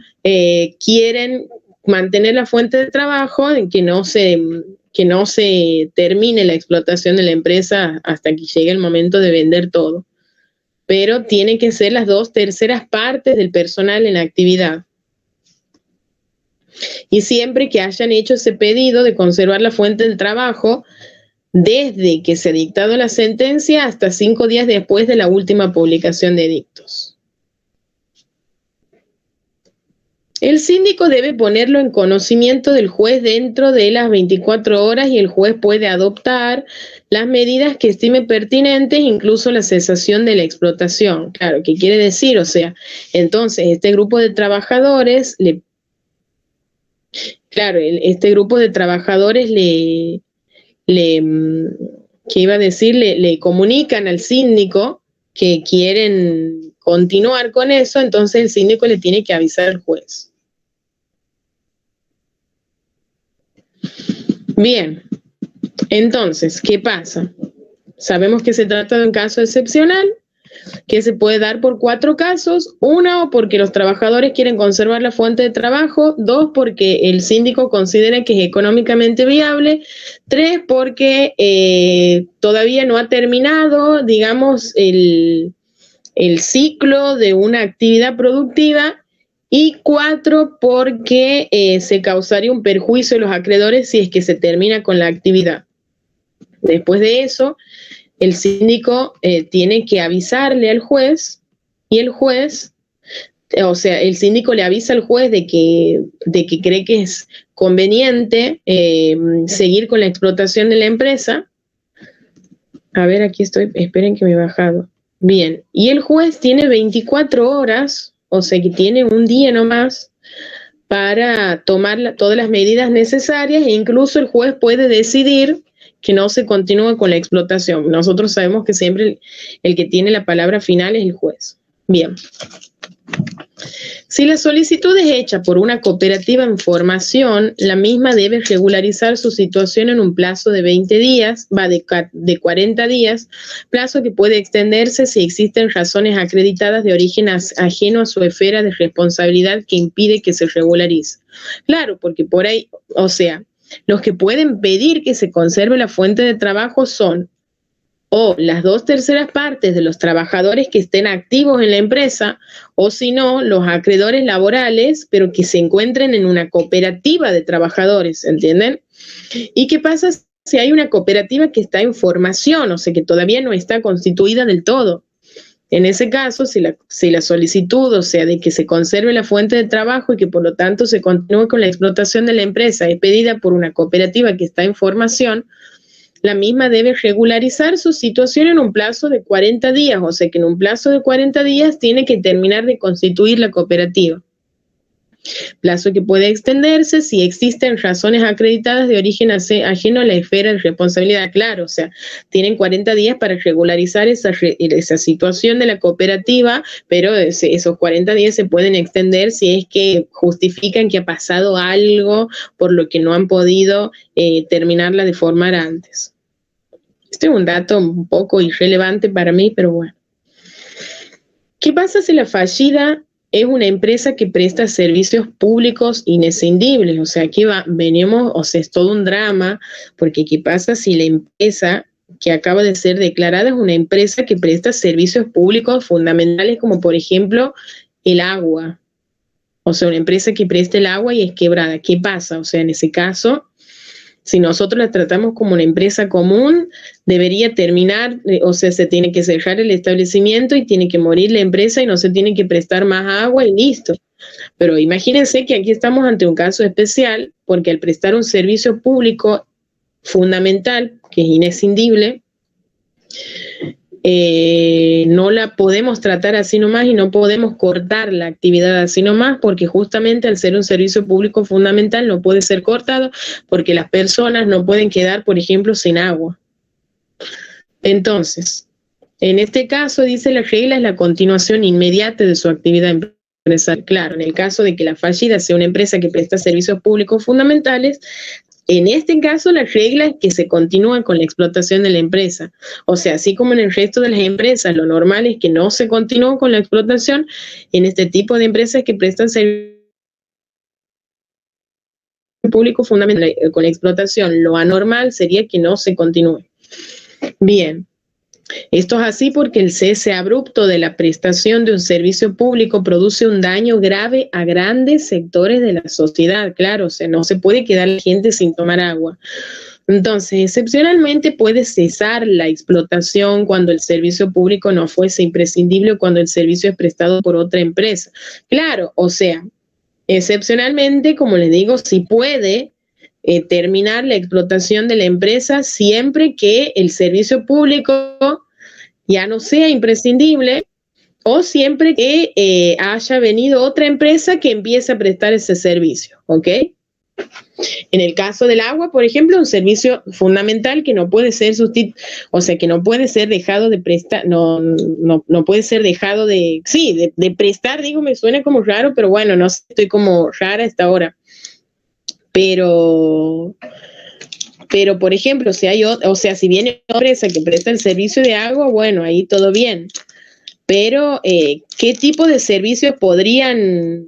quieren mantener la fuente de trabajo, que no se termine la explotación de la empresa hasta que llegue el momento de vender todo. Pero tiene que ser las 2/3 partes del personal en actividad. Y siempre que hayan hecho ese pedido de conservar la fuente del trabajo desde que se ha dictado la sentencia hasta 5 días después de la última publicación de edictos. El síndico debe ponerlo en conocimiento del juez dentro de las 24 horas y el juez puede adoptar las medidas que estime pertinentes, incluso la cesación de la explotación. Claro, ¿qué quiere decir? O sea, entonces este grupo de trabajadores le comunican al síndico que quieren continuar con eso, entonces el síndico le tiene que avisar al juez. Bien, entonces, ¿qué pasa? Sabemos que se trata de un caso excepcional, que se puede dar por 4 casos. 1, porque los trabajadores quieren conservar la fuente de trabajo. 2, porque el síndico considera que es económicamente viable. 3, porque todavía no ha terminado, digamos, el ciclo de una actividad productiva. Y 4, porque se causaría un perjuicio a los acreedores si es que se termina con la actividad. Después de eso, el síndico tiene que avisarle al juez y el juez, o sea, el síndico le avisa al juez de que cree que es conveniente seguir con la explotación de la empresa. A ver, aquí estoy, esperen que me he bajado. Bien, y el juez tiene 24 horas, o sea que tiene un día nomás para tomar todas las medidas necesarias e incluso el juez puede decidir que no se continúe con la explotación. Nosotros sabemos que siempre el que tiene la palabra final es el juez. Bien. Si la solicitud es hecha por una cooperativa en formación, la misma debe regularizar su situación en un plazo de 20 días, de 40 días, plazo que puede extenderse si existen razones acreditadas de origen ajeno a su esfera de responsabilidad que impide que se regularice. Claro, porque por ahí, o sea, los que pueden pedir que se conserve la fuente de trabajo son o las 2/3 partes de los trabajadores que estén activos en la empresa, o si no, los acreedores laborales, pero que se encuentren en una cooperativa de trabajadores, ¿entienden? ¿Y qué pasa si hay una cooperativa que está en formación, o sea, que todavía no está constituida del todo? En ese caso, si la solicitud, o sea, de que se conserve la fuente de trabajo y que por lo tanto se continúe con la explotación de la empresa, es pedida por una cooperativa que está en formación, la misma debe regularizar su situación en un plazo de 40 días, o sea que en un plazo de 40 días tiene que terminar de constituir la cooperativa. Plazo que puede extenderse si existen razones acreditadas de origen ajeno a la esfera de responsabilidad. Claro, o sea, tienen 40 días para regularizar esa situación de la cooperativa, pero esos 40 días se pueden extender si es que justifican que ha pasado algo por lo que no han podido terminarla de formar antes. Este es un dato un poco irrelevante para mí, pero bueno. ¿Qué pasa si la fallida es una empresa que presta servicios públicos inescindibles? O sea, aquí venimos, o sea, es todo un drama, porque ¿qué pasa si la empresa que acaba de ser declarada es una empresa que presta servicios públicos fundamentales, como por ejemplo el agua? O sea, una empresa que presta el agua y es quebrada. ¿Qué pasa? O sea, en ese caso, si nosotros la tratamos como una empresa común, debería terminar, o sea, se tiene que cerrar el establecimiento y tiene que morir la empresa y no se tiene que prestar más agua y listo. Pero imagínense que aquí estamos ante un caso especial, porque al prestar un servicio público fundamental, que es inescindible, no la podemos tratar así nomás y no podemos cortar la actividad así nomás, porque justamente al ser un servicio público fundamental no puede ser cortado, porque las personas no pueden quedar, por ejemplo, sin agua. Entonces, en este caso, dice la regla, es la continuación inmediata de su actividad empresarial. Claro, en el caso de que la fallida sea una empresa que presta servicios públicos fundamentales, en este caso, la regla es que se continúa con la explotación de la empresa. O sea, así como en el resto de las empresas, lo normal es que no se continúe con la explotación, en este tipo de empresas que prestan servicios públicos fundamentales con la explotación, lo anormal sería que no se continúe. Bien. Esto es así porque el cese abrupto de la prestación de un servicio público produce un daño grave a grandes sectores de la sociedad, claro, o sea, no se puede quedar la gente sin tomar agua. Entonces, excepcionalmente puede cesar la explotación cuando el servicio público no fuese imprescindible o cuando el servicio es prestado por otra empresa. Claro, o sea, excepcionalmente, como les digo, sí puede terminar la explotación de la empresa siempre que el servicio público ya no sea imprescindible o siempre que haya venido otra empresa que empiece a prestar ese servicio, ¿ok? En el caso del agua, por ejemplo, un servicio fundamental que no puede ser o sea, que no puede ser dejado de prestar, no puede ser dejado de, sí, de prestar, digo, me suena como raro, pero bueno, no sé, estoy como rara hasta ahora. Pero, por ejemplo, si hay o sea, si viene una empresa que presta el servicio de agua, bueno, ahí todo bien. Pero, ¿qué tipo de servicios podrían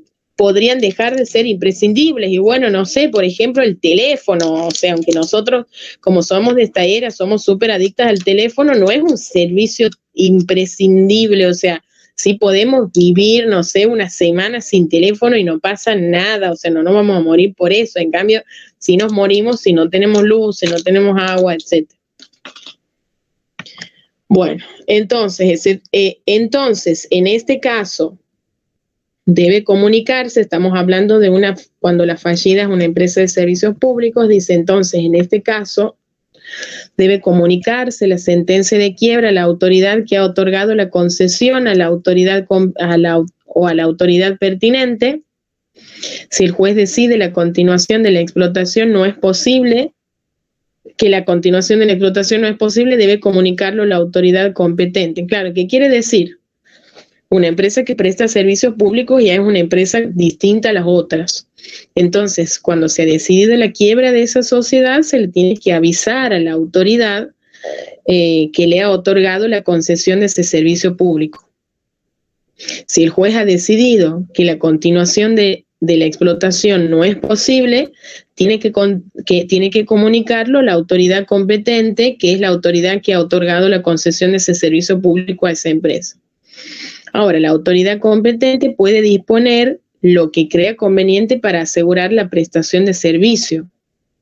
dejar de ser imprescindibles? Y bueno, no sé, por ejemplo, el teléfono. O sea, aunque nosotros, como somos de esta era, somos súper adictas al teléfono, no es un servicio imprescindible. O sea, sí podemos vivir, no sé, una semana sin teléfono y no pasa nada. O sea, no nos vamos a morir por eso. En cambio, si nos morimos, si no tenemos luz, si no tenemos agua, etcétera. Bueno, entonces, en este caso, debe comunicarse, estamos hablando de cuando la fallida es una empresa de servicios públicos, dice entonces, en este caso, debe comunicarse la sentencia de quiebra a la autoridad que ha otorgado la concesión, a la autoridad o a la autoridad pertinente. Si el juez decide la continuación de la explotación no es posible, debe comunicarlo a la autoridad competente. Claro, ¿qué quiere decir? Una empresa que presta servicios públicos ya es una empresa distinta a las otras. Entonces, cuando se ha decidido la quiebra de esa sociedad, se le tiene que avisar a la autoridad que le ha otorgado la concesión de ese servicio público. Si el juez ha decidido que la continuación de la explotación no es posible, tiene que comunicarlo a la autoridad competente, que es la autoridad que ha otorgado la concesión de ese servicio público a esa empresa. Ahora, la autoridad competente puede disponer lo que crea conveniente para asegurar la prestación de servicio.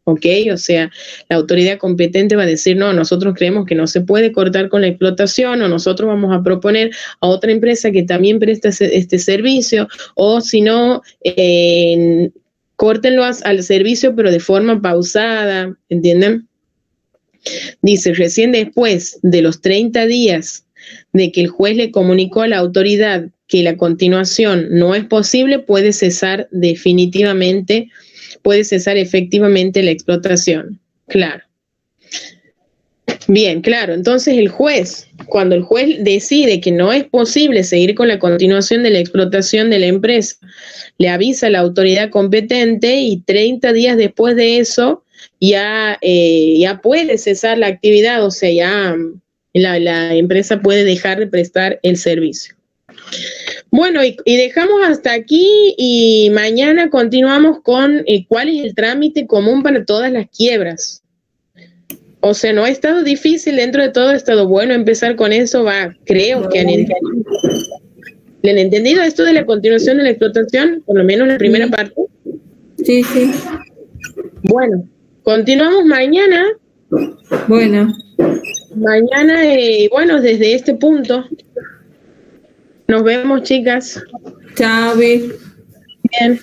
¿Ok? O sea, la autoridad competente va a decir, no, nosotros creemos que no se puede cortar con la explotación, o nosotros vamos a proponer a otra empresa que también presta este servicio, o si no, córtenlo al servicio, pero de forma pausada, ¿entienden? Dice, recién después de los 30 días de que el juez le comunicó a la autoridad que la continuación no es posible, puede cesar efectivamente la explotación. Claro. Bien, claro. Entonces cuando el juez decide que no es posible seguir con la continuación de la explotación de la empresa, le avisa a la autoridad competente y 30 días después de eso ya puede cesar la actividad, o sea, ya la empresa puede dejar de prestar el servicio. Bueno, y dejamos hasta aquí y mañana continuamos con cuál es el trámite común para todas las quiebras. O sea, no ha estado difícil, dentro de todo ha estado bueno empezar con eso, creo que han entendido. ¿Le han entendido esto de la continuación de la explotación? Por lo menos la primera parte. Sí, sí. Bueno, continuamos mañana. Bueno. Mañana, bueno, desde este punto. Nos vemos, chicas. Chao, Vi. Bien.